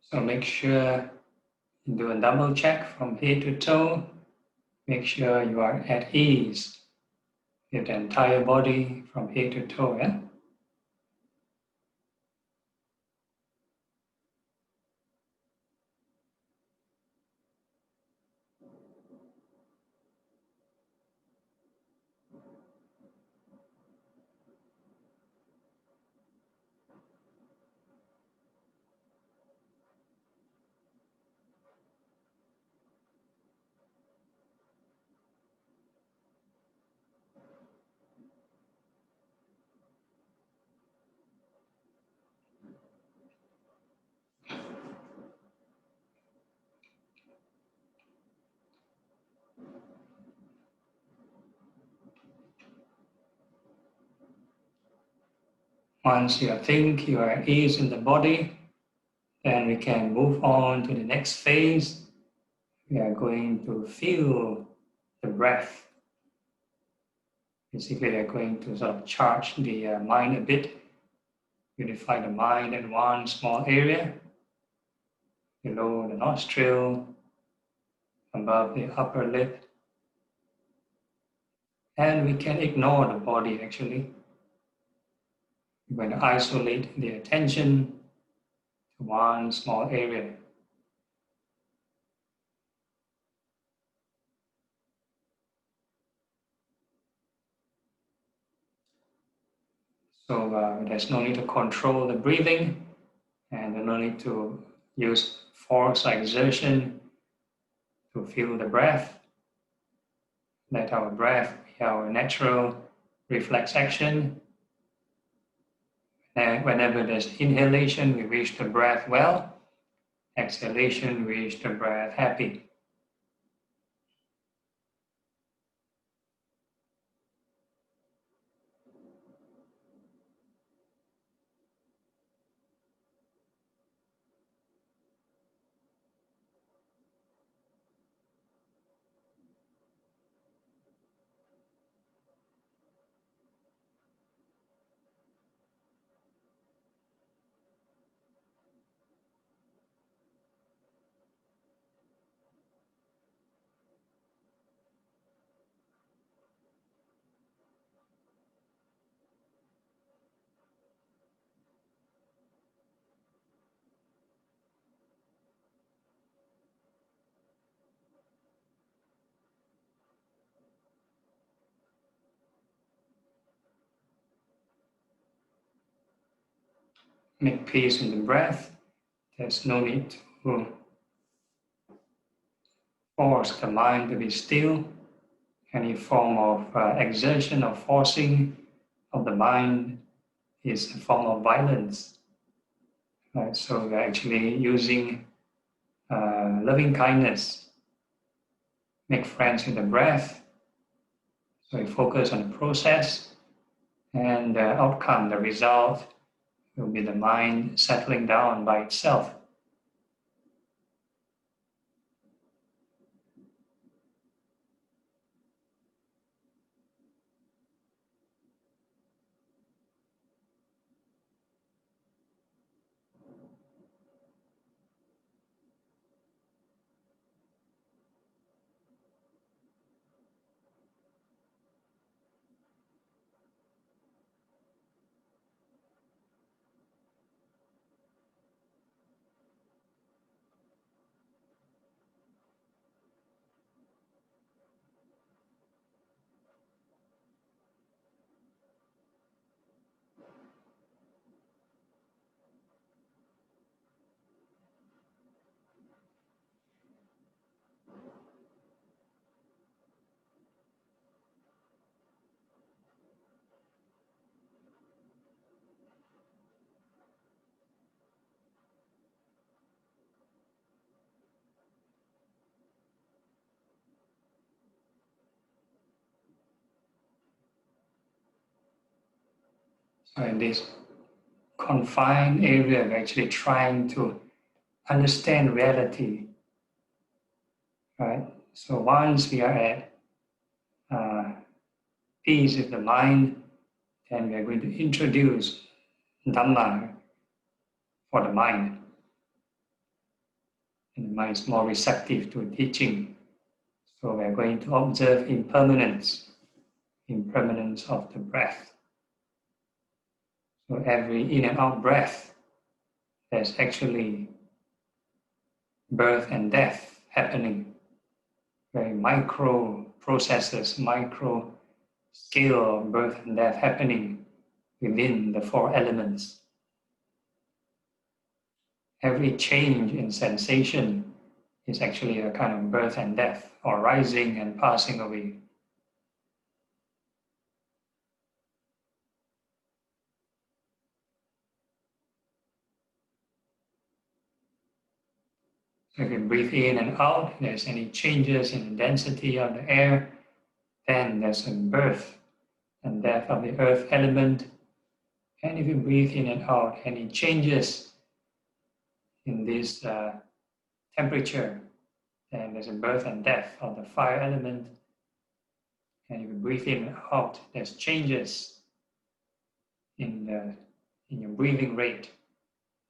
So make sure you do a double check from head to toe. Make sure you are at ease with the entire body from head to toe. Yeah? Once you think you are at ease in the body, then we can move on to the next phase. We are going to feel the breath. Basically, we are going to sort of charge the mind a bit, unify the mind in one small area, below the nostril, above the upper lip. And we can ignore the body actually. We're going to isolate the attention to one small area. So there's no need to control the breathing, and no need to use force or exertion to feel the breath. Let our breath be our natural reflex action. And whenever there's inhalation, we wish the breath well. Exhalation, we wish the breath happy. Make peace in the breath. There's no need to force the mind to be still. Any form of exertion or forcing of the mind is a form of violence. Right? So we're actually using loving kindness. Make friends with the breath. So we focus on the process, and the outcome, the result, will be the mind settling down by itself. So in this confined area, we're actually trying to understand reality, right? So once we are at peace with the mind, then we are going to introduce Dhamma for the mind. And the mind is more receptive to teaching. So we are going to observe impermanence of the breath. So every in and out breath, there's actually birth and death happening. Very micro processes, micro scale of birth and death happening within the four elements. Every change in sensation is actually a kind of birth and death, or rising and passing away. So if you breathe in and out, if there's any changes in the density of the air, then there's a birth and death of the earth element. And if you breathe in and out, any changes in this temperature, then there's a birth and death of the fire element. And if you breathe in and out, there's changes in your breathing rate,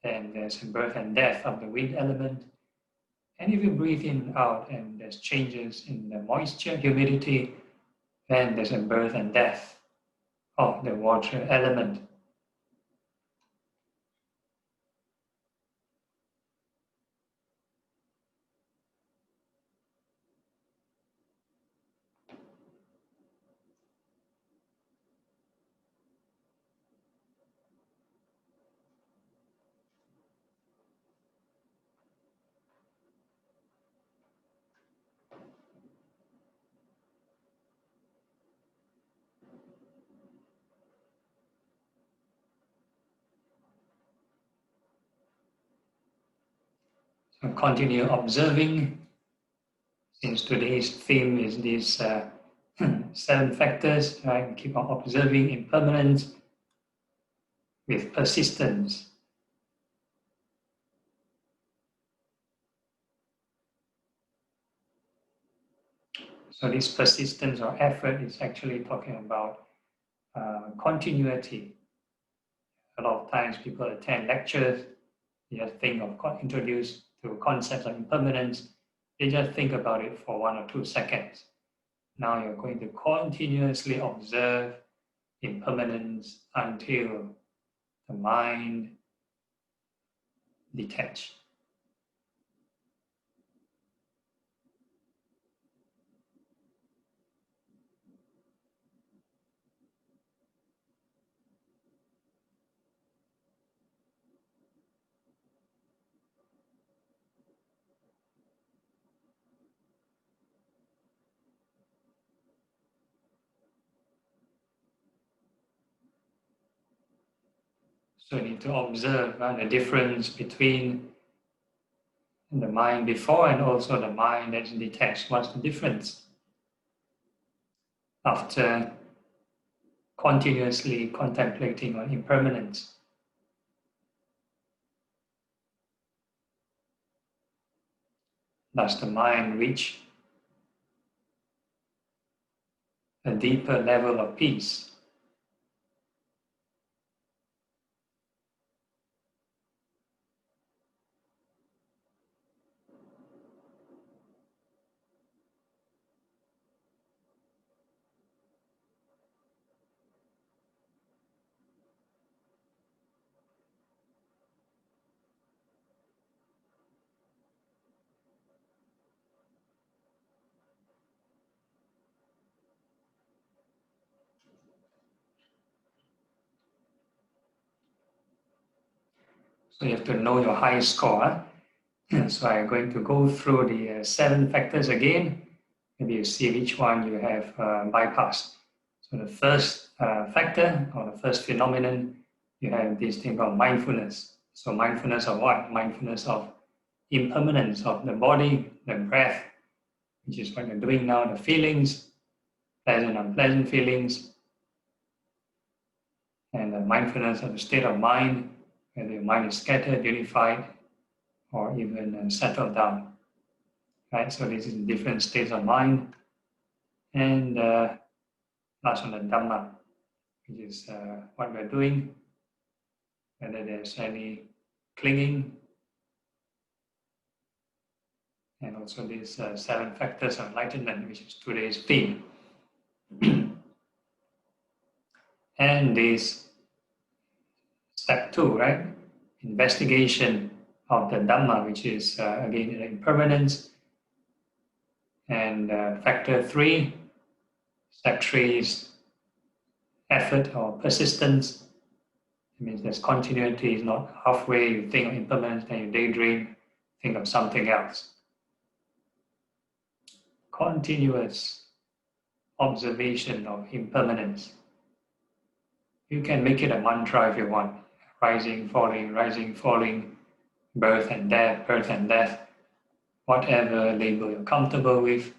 then there's a birth and death of the wind element. And if you breathe in and out and there's changes in the moisture, humidity, then there's a birth and death of the water element. So continue observing, since today's theme is these 7 factors, right? Keep on observing impermanence with persistence. So this persistence or effort is actually talking about continuity. A lot of times people attend lectures, they just think of introduced to concepts of impermanence, they just think about it for 1 or 2 seconds. Now you're going to continuously observe impermanence until the mind detach. So you need to observe the difference between the mind before and also the mind that's detached. What's the difference? After continuously contemplating on impermanence. Does the mind reach a deeper level of peace? So you have to know your high score. So I'm going to go through the 7 factors again. Maybe you see which one you have bypassed. So the first factor or the first phenomenon, you have this thing called mindfulness. So mindfulness of what? Mindfulness of impermanence of the body, the breath, which is what you're doing now, the feelings, pleasant, unpleasant feelings, and the mindfulness of the state of mind, whether your mind is scattered, unified, or even settled down. Right? So this is different states of mind. And last one, the Dhamma, which is what we're doing, whether there's any clinging, and also these 7 factors of enlightenment, which is today's theme. And this step 2, right? Investigation of the Dhamma, which is again impermanence. And factor 3, step 3 is effort or persistence. It means there's continuity, it's not halfway, you think of impermanence, then you daydream, think of something else. Continuous observation of impermanence. You can make it a mantra if you want. Rising, falling, birth and death, whatever label you're comfortable with.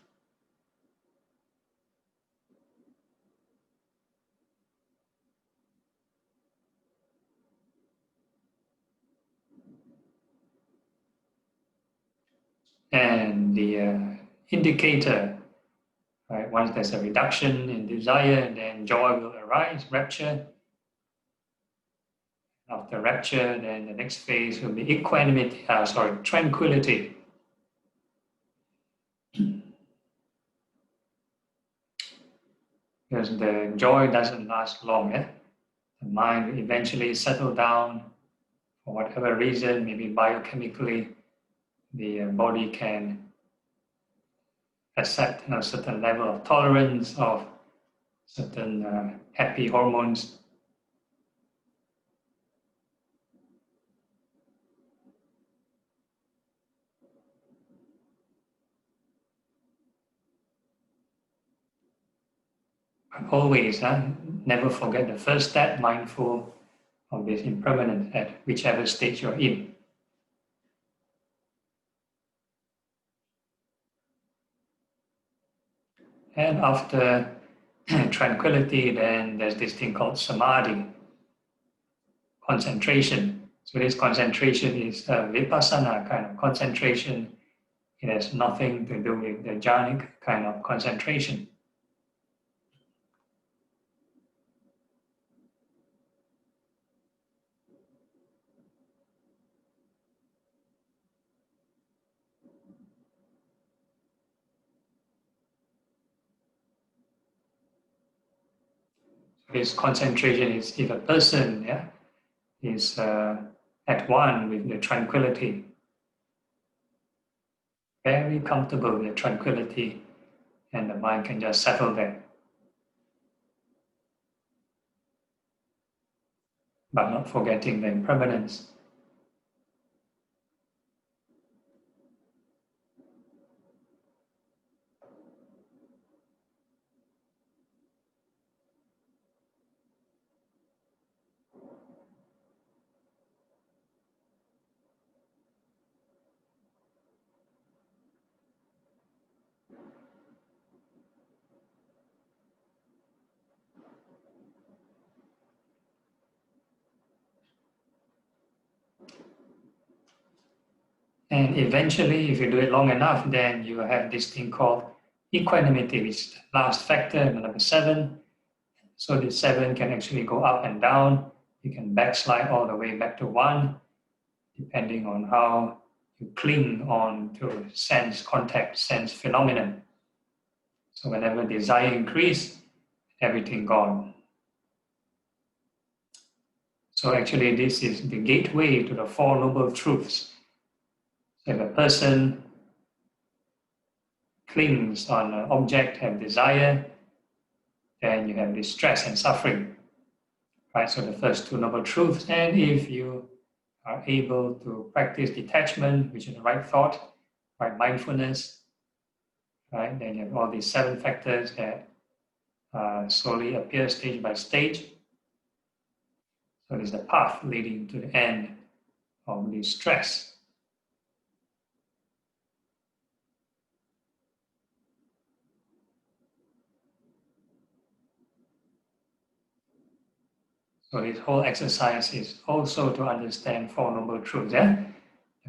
And the indicator, right? Once there's a reduction in desire, then joy will arise, rapture. After rapture, then the next phase will be tranquility. Because the joy doesn't last long. Yeah? The mind will eventually settle down for whatever reason, maybe biochemically, the body can accept a certain level of tolerance of certain happy hormones. But always, never forget the first step, mindful of this impermanence at whichever stage you're in. And after tranquility, then there's this thing called samadhi, concentration. So this concentration is a vipassana kind of concentration. It has nothing to do with the jhanic kind of concentration. This concentration is if a person is at one with the tranquility, very comfortable with the tranquility, and the mind can just settle there. But not forgetting the impermanence. And eventually, if you do it long enough, then you have this thing called equanimity, which is the last factor, number 7. So the 7 can actually go up and down. You can backslide all the way back to 1, depending on how you cling on to sense contact, sense phenomenon. So whenever desire increase, everything gone. So actually, this is the gateway to the 4 noble truths. So if a person clings on an object, have desire, then you have distress and suffering. Right? So the first 2 noble truths. And if you are able to practice detachment, which is the right thought, right mindfulness, right, then you have all these 7 factors that slowly appear stage by stage. So it is the path leading to the end of the stress. So this whole exercise is also to understand 4 noble truths. The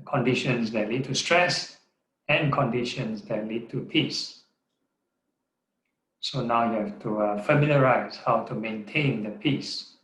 conditions that lead to stress and conditions that lead to peace. So now you have to familiarize how to maintain the peace.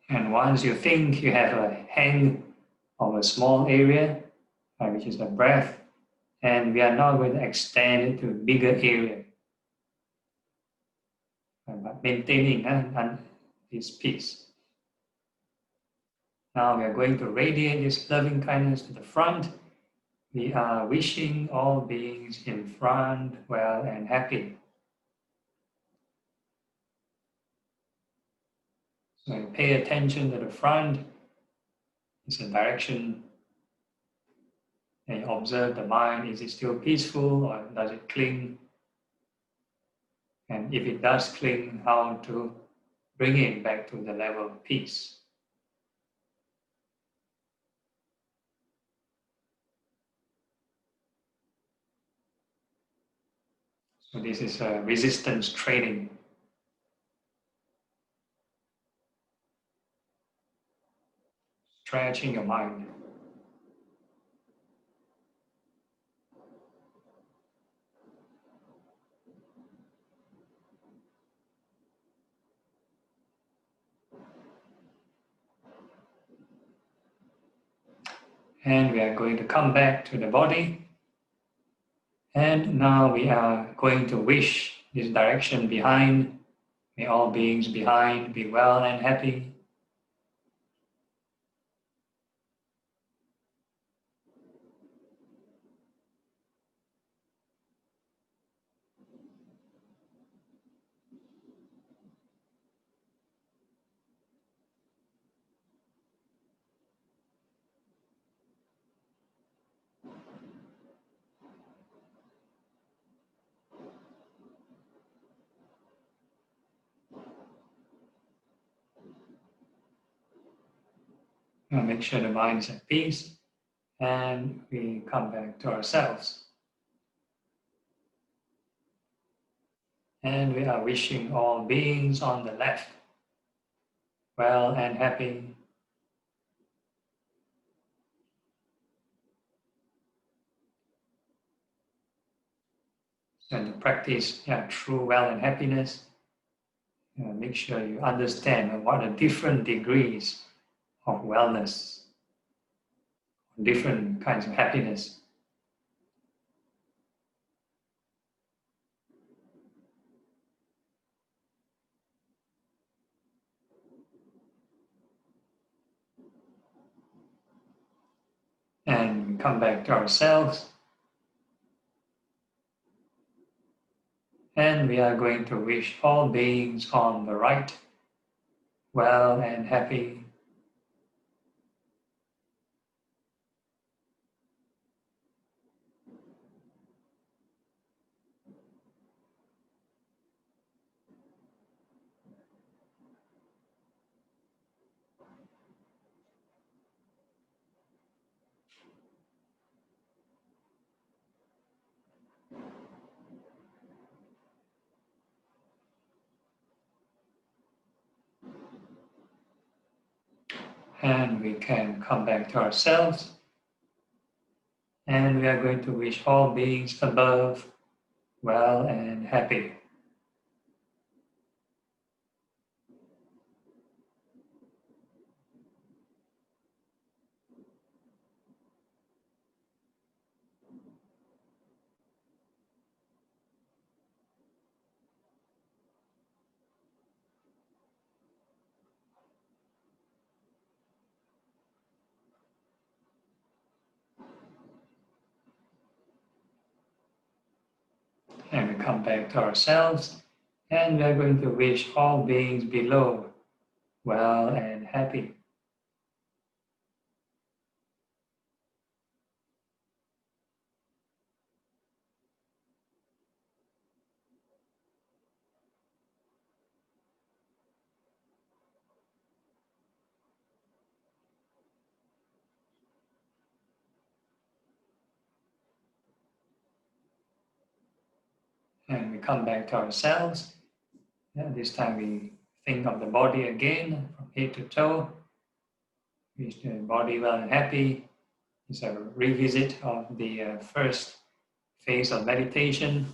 And once you think you have a hang of a small area, which is the breath, and we are now going to extend it to a bigger area, but maintaining this peace. Now we are going to radiate this loving kindness to the front. We are wishing all beings in front well and happy. So pay attention to the front. It's a direction And you observe the mind, is it still peaceful or does it cling? And if it does cling, how to bring it back to the level of peace. So this is a resistance training. Stretching your mind. And we are going to come back to the body. And now we are going to wish this direction behind. May all beings behind be well and happy. Now make sure the mind is at peace. And we come back to ourselves. And we are wishing all beings on the left well and happy. And to practice true well and happiness, make sure you understand what are different degrees of wellness, different kinds of happiness. And we come back to ourselves. And we are going to wish all beings on the right well and happy. And we can come back to ourselves. And we are going to wish all beings above well and happy. And we come back to ourselves. And we are going to wish all beings below well and happy. And we come back to ourselves. This time we think of the body again, from head to toe. Wish the body well and happy. It's a revisit of the first phase of meditation.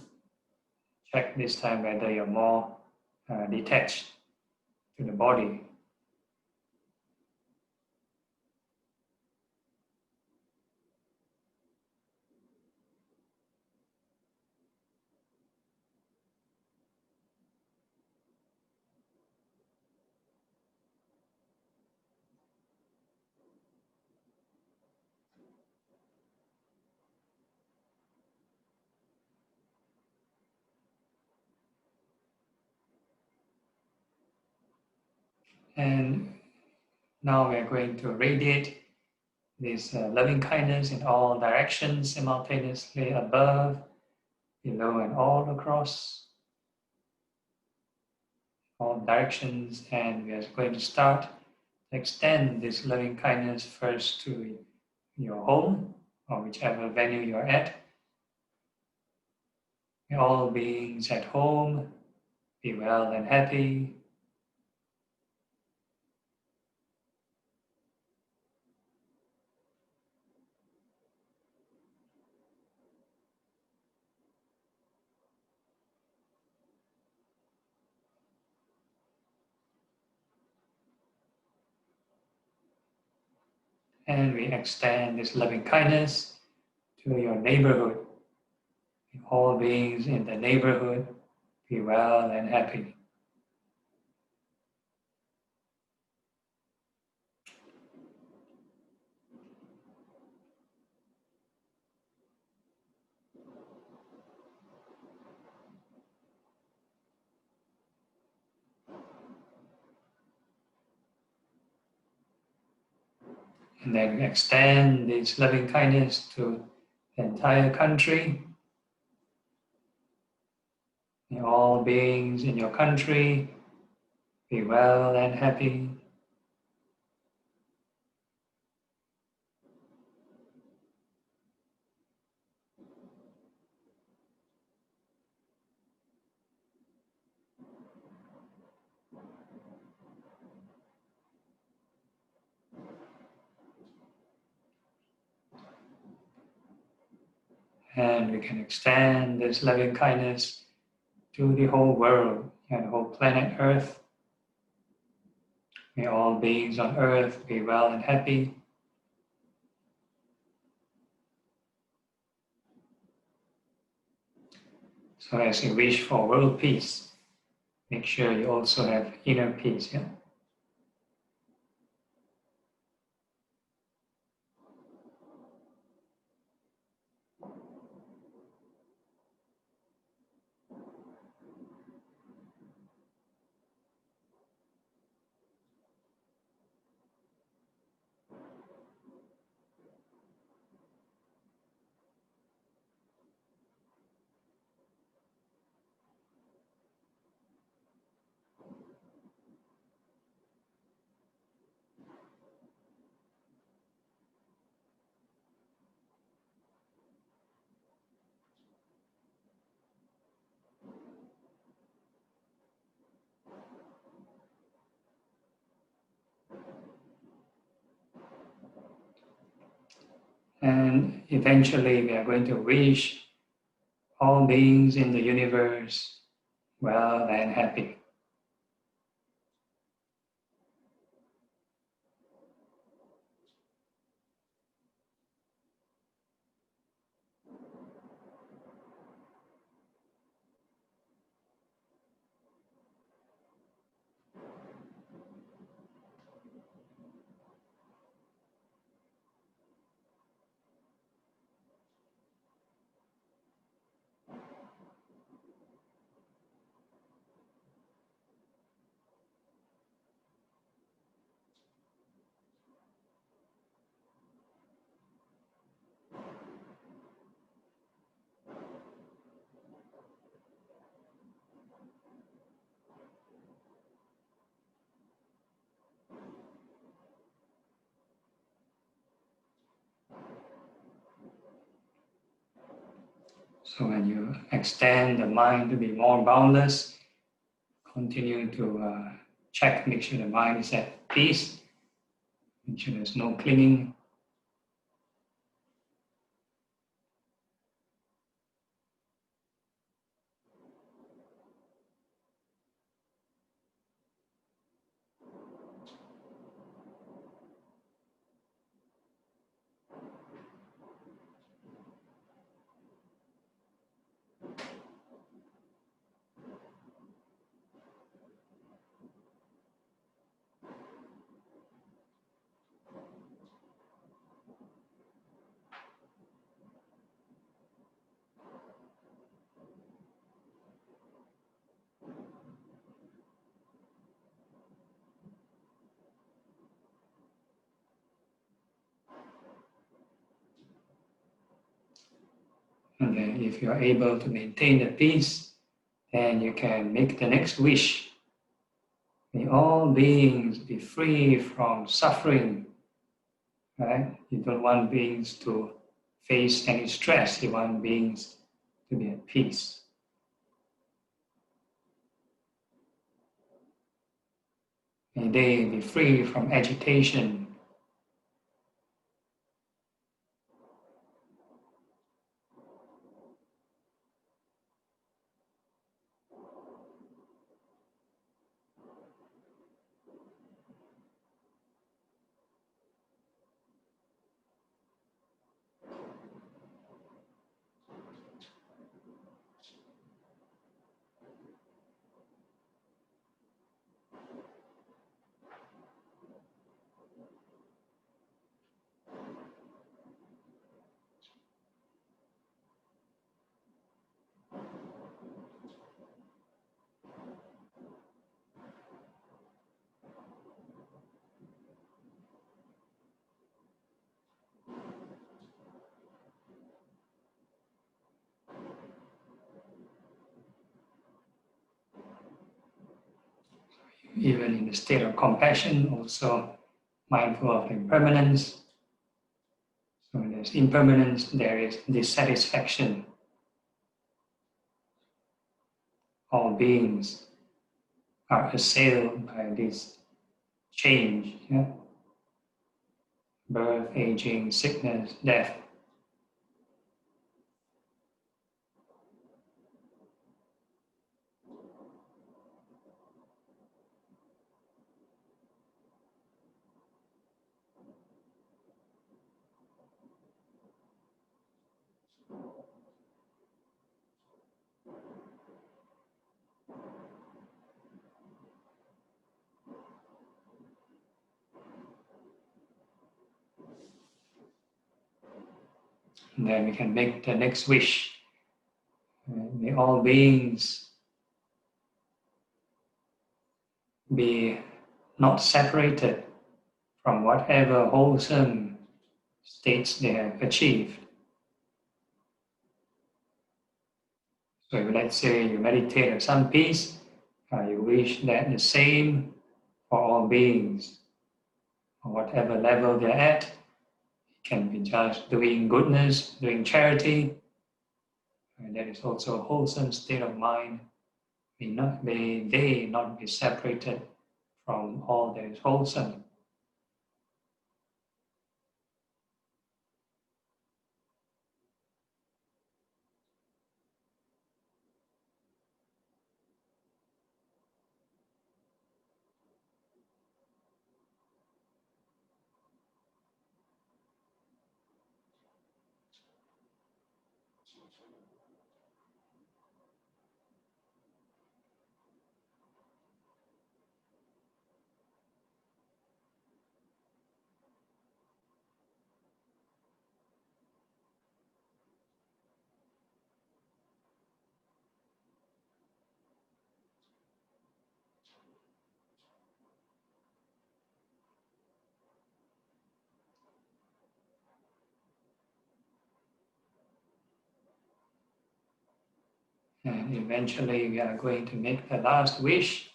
Check this time whether you're more detached to the body. And now we are going to radiate this loving kindness in all directions simultaneously, above, below, and all across all directions. And we are going to start to extend this loving kindness first to your home or whichever venue you're at. May all beings at home be well and happy. And we extend this loving kindness to your neighborhood. All beings in the neighborhood be well and happy. And then we extend this loving kindness to the entire country. May all beings in your country be well and happy. And we can extend this loving kindness to the whole world and the whole planet Earth. May all beings on Earth be well and happy. So as you wish for world peace, make sure you also have inner peace. Yeah? And eventually we are going to wish all beings in the universe well and happy. So when you extend the mind to be more boundless, continue to check, make sure the mind is at peace, make sure there's no clinging. And then if you are able to maintain the peace, then you can make the next wish. May all beings be free from suffering, right? You don't want beings to face any stress. You want beings to be at peace. May they be free from agitation. Even in the state of compassion, also mindful of impermanence. So when there's impermanence, there is dissatisfaction. All beings are assailed by this change, yeah? Birth, aging, sickness, death. And then we can make the next wish. May all beings be not separated from whatever wholesome states they have achieved. So if, let's say you meditate on some peace, you wish that the same for all beings, on whatever level they're at. It can be just doing goodness, doing charity, and that is also a wholesome state of mind. May they not be separated from all that is wholesome. And eventually we are going to make the last wish.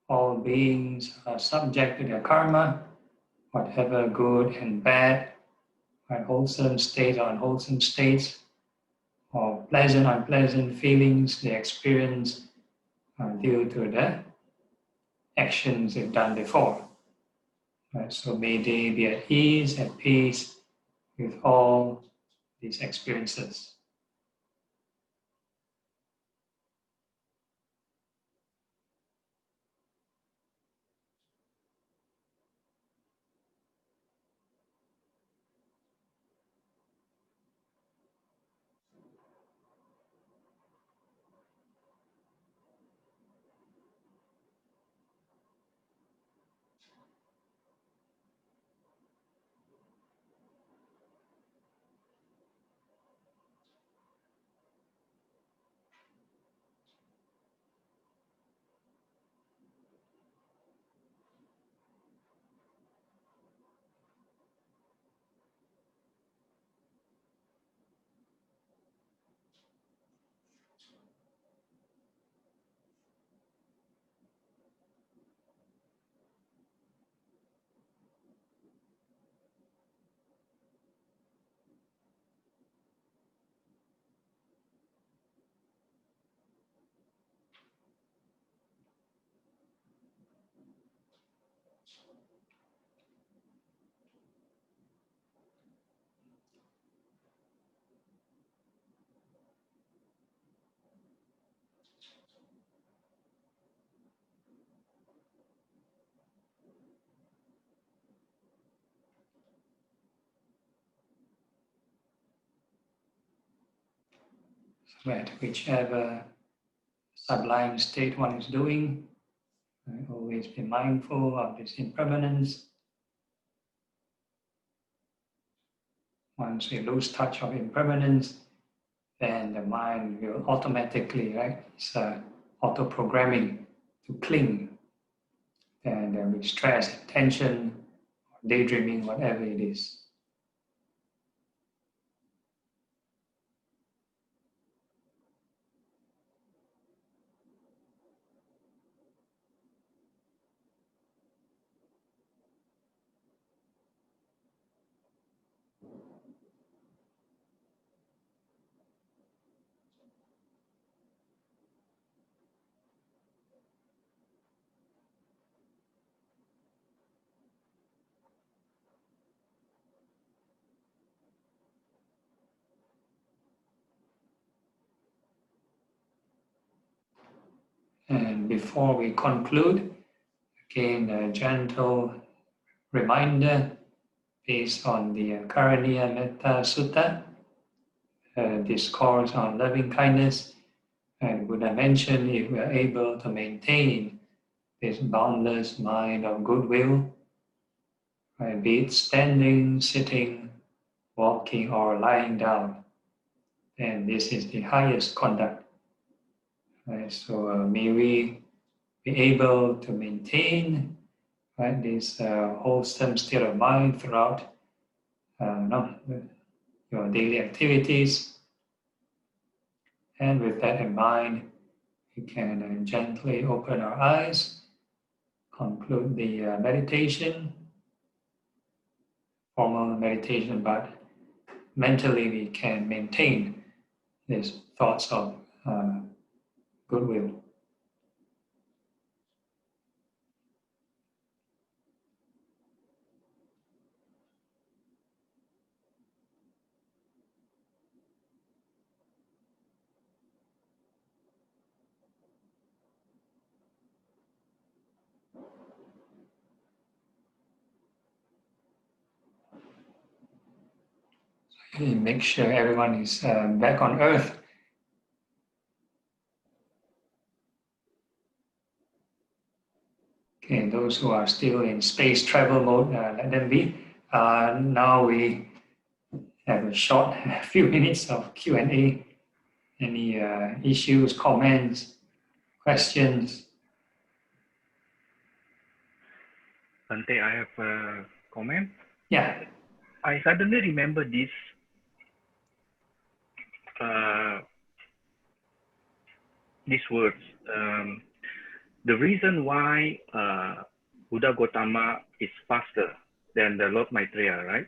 All beings are subject to their karma, whatever good and bad, wholesome states or unwholesome states, or pleasant, unpleasant feelings they experience due to the actions they've done before. Right? So may they be at ease, at peace with all these experiences. at whichever sublime state one is doing. Always be mindful of this impermanence. Once we lose touch of impermanence, then the mind will automatically, right? It's auto-programming to cling. And with stress, tension, daydreaming, whatever it is. And before we conclude, again, a gentle reminder based on the Karaniya Mettam Sutta, discourse on loving kindness. And Buddha mentioned if we are able to maintain this boundless mind of goodwill, right, be it standing, sitting, walking, or lying down, then this is the highest conduct. Right? So may we be able to maintain, right, this wholesome state of mind throughout your daily activities. And with that in mind, we can gently open our eyes, conclude the meditation, formal meditation, but mentally we can maintain these thoughts of goodwill. Make sure everyone is back on Earth. Okay, those who are still in space travel mode, let them be. Now we have a short few minutes of Q&A. Any issues, comments, questions? Bante, I have a comment. Yeah. I suddenly remember this these words. The reason why Buddha Gautama is faster than the Lord Maitreya, right?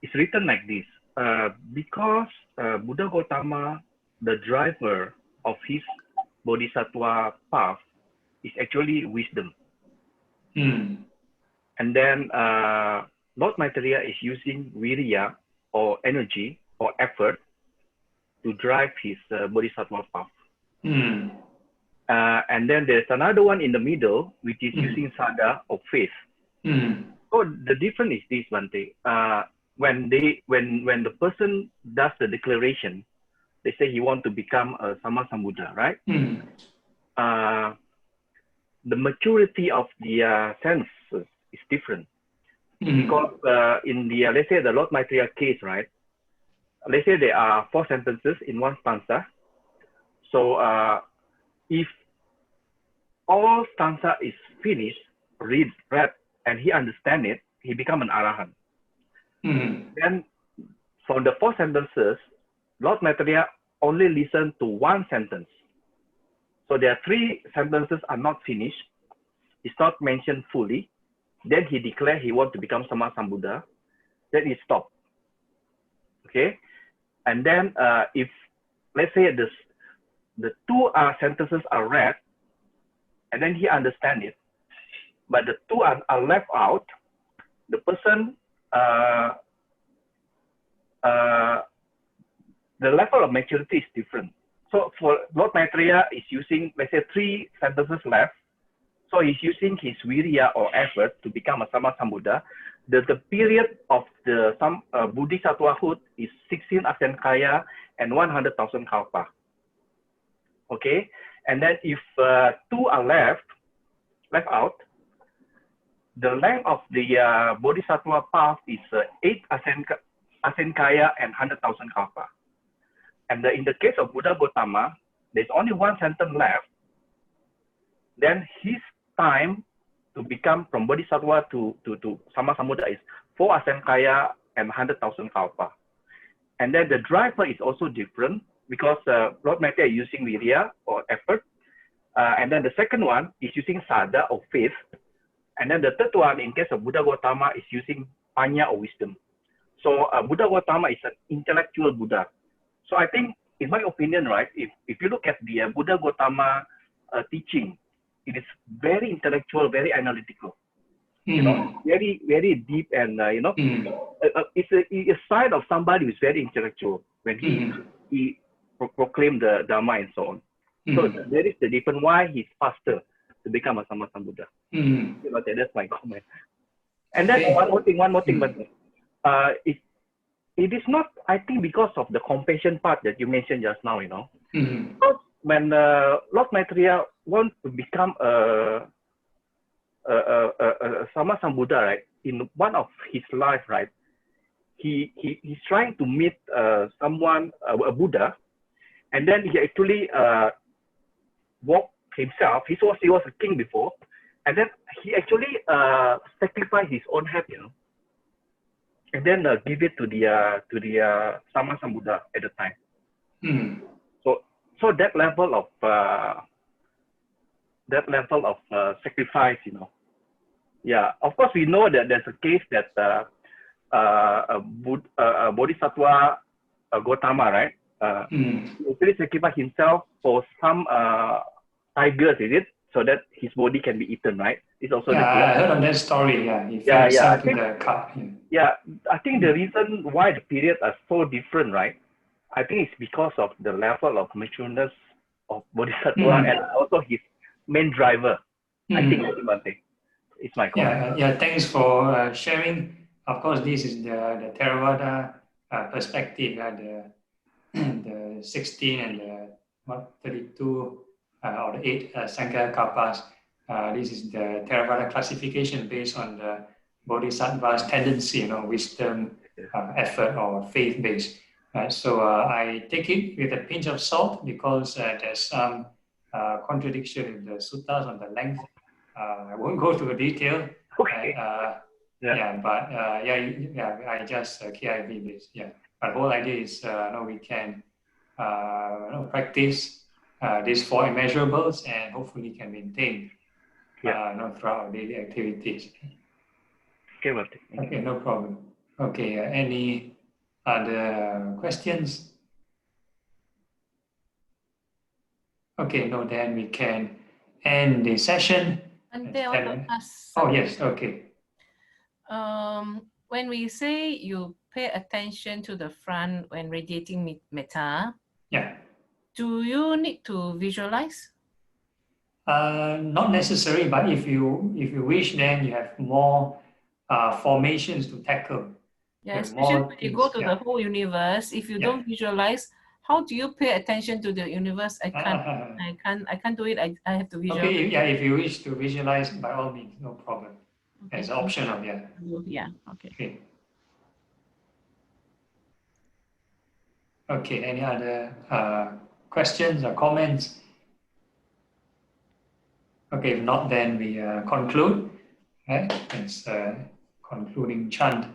It's written like this. Because Buddha Gautama, the driver of his Bodhisattva path, is actually wisdom. And then Lord Maitreya is using viriya or energy or effort to drive his Bodhisattva path. And then there's another one in the middle, which is using sada or faith. So the difference is this, Bante. When the person does the declaration, they say he want to become a Sama Sambuddha, right? The maturity of the senses is different. Because in the, let's say the Lord Maitreya case, right? Let's say there are 4 sentences in one stanza. So if all stanza is finished, read, and he understand it, he become an Arahant. Then from the 4 sentences, Lord Maitreya only listen to 1 sentence. So there are 3 sentences are not finished. It's not mentioned fully. Then he declared he want to become Sama Sambuddha. Then he stopped. Okay, and then if let's say the 2 sentences are read, and then he understand it, but the 2 are left out, the person the level of maturity is different. So for Lord Maitreya is using, let's say, 3 sentences left. So he's using his virya or effort to become a Sama Sambuddha. The period of the Bodhisattvahood is 16 Asankaya and 100,000 kalpa. Okay, and then if two are left out, the length of the Bodhisattva path is 8 Asankaya and 100,000 kalpa. And in the case of Buddha Gautama, there's only one sentence left. Then his time to become from Bodhisattva to Sama Sambuddha is 4 Asankaya and 100,000 kalpa. And then the driver is also different because Lord Metta is using virya or effort. And then the second one is using sada or faith. And then the third one, in case of Buddha Gautama, is using panya or wisdom. So Buddha Gautama is an intellectual Buddha. So I think, in my opinion, right, if you look at the Buddha Gautama teaching, it is very intellectual, very analytical. You know, very, very deep, and it's a sign of somebody who is very intellectual when he proclaimed the Dharma and so on. So there is the difference why he's faster to become a Sama Sambuddha. You know, that's my comment. And then one more thing, but it is not, I think, because of the compassion part that you mentioned just now, you know. When Lord Maitreya wants to become a Sama Sambuddha, right, in one of his life, right, he's trying to meet someone, a Buddha, and then he actually walked himself. He was a king before, and then he actually sacrificed his own head, you know, and then give it to the Sama Sambuddha at the time. So that level of sacrifice, you know. Yeah, of course we know that there's a case that Bodhisattva Gautama, right? He actually sacrificed himself for some tigers, is it? So that his body can be eaten, right? It's also I heard of that story. Yeah, he fell himself to the cup. Yeah, I think the reason why the periods are so different, right? I think it's because of the level of matureness of Bodhisattva and also his main driver. I think that's one thing. It's my comment. Yeah. Thanks for sharing. Of course, this is the Theravada perspective. The 16 and the 32 or the 8 Sankhya Kalpas. This is the Theravada classification based on the Bodhisattva's tendency, you know, wisdom, effort, or faith-based. So I take it with a pinch of salt because there's some contradiction in the suttas on the length. I won't go to the detail. Okay. I just KIV this. Yeah, but the whole idea is we can practice these 4 immeasurables and hopefully can maintain throughout our daily activities. Okay, no problem. Okay, any other questions? Okay, no, then we can end the session. Oh, yes, okay. When we say you pay attention to the front when radiating metta, do you need to visualize? Not necessary, but if you wish, then you have more formations to tackle. Yeah, especially when you go to the whole universe. If you don't visualize, how do you pay attention to the universe? I can't do it. I have to visualize. Okay, yeah, if you wish to visualize, by all means, no problem. Okay. It's optional, okay. Okay, any other questions or comments? Okay, if not, then we conclude. Right? It's concluding chant.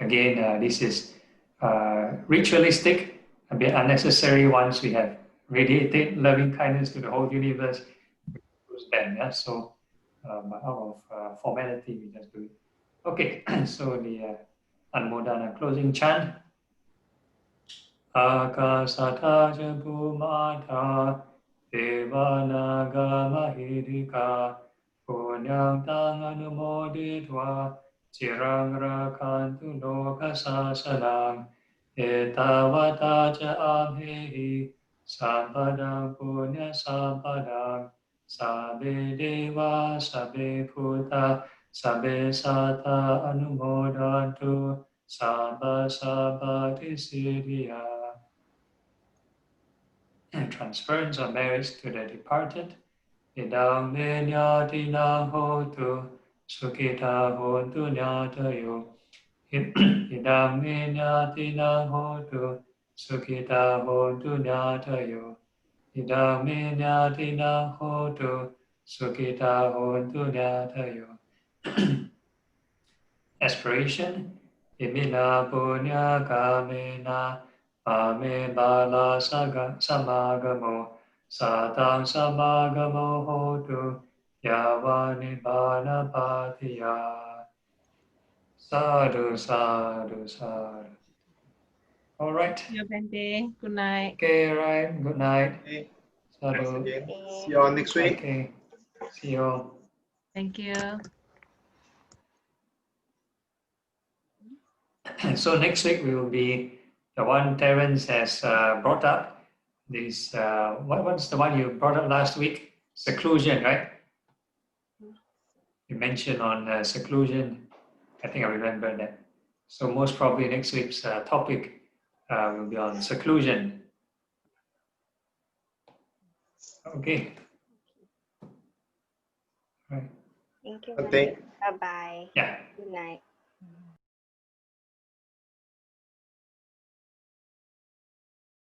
Again, this is ritualistic, a bit unnecessary once we have radiated loving kindness to the whole universe. So, out of formality, we just do it. Okay, so the Anmodana closing chant. Akasata Jabumata Devanaga Mahidika Punyam Tang Anumoditva Chirang Rakantu Loka Sasanang etavata cha amhehi sampadang punya sampadang sabbe deva sabbe bhuta sabbe satta anumodantu sabba sabbati siddhya. And transference of merits to the departed. Idam me nyatinam hotu sukhita hontu nyatayo. Idam me nyatinam hotu sukhita hontu nyatayo. Idam me nyatinam hotu sukhita hontu nyatayo. Aspiration. Imina punya kamena ame bala samagamo satang samagamo hotu yavani bana patiya. Sadhu, sadhu, sadhu. All right. Good night. Okay, right. Good night. Okay. Sadhu. Thanks again. See you all next week. Okay. See you all. Thank you. So next week we will be the one Terence has brought up. This what's the one you brought up last week? Seclusion, right? You mentioned on seclusion. I think I remember that. So most probably next week's topic will be on seclusion. Okay. All right. Thank you. Okay. Bye bye. Yeah. Good night.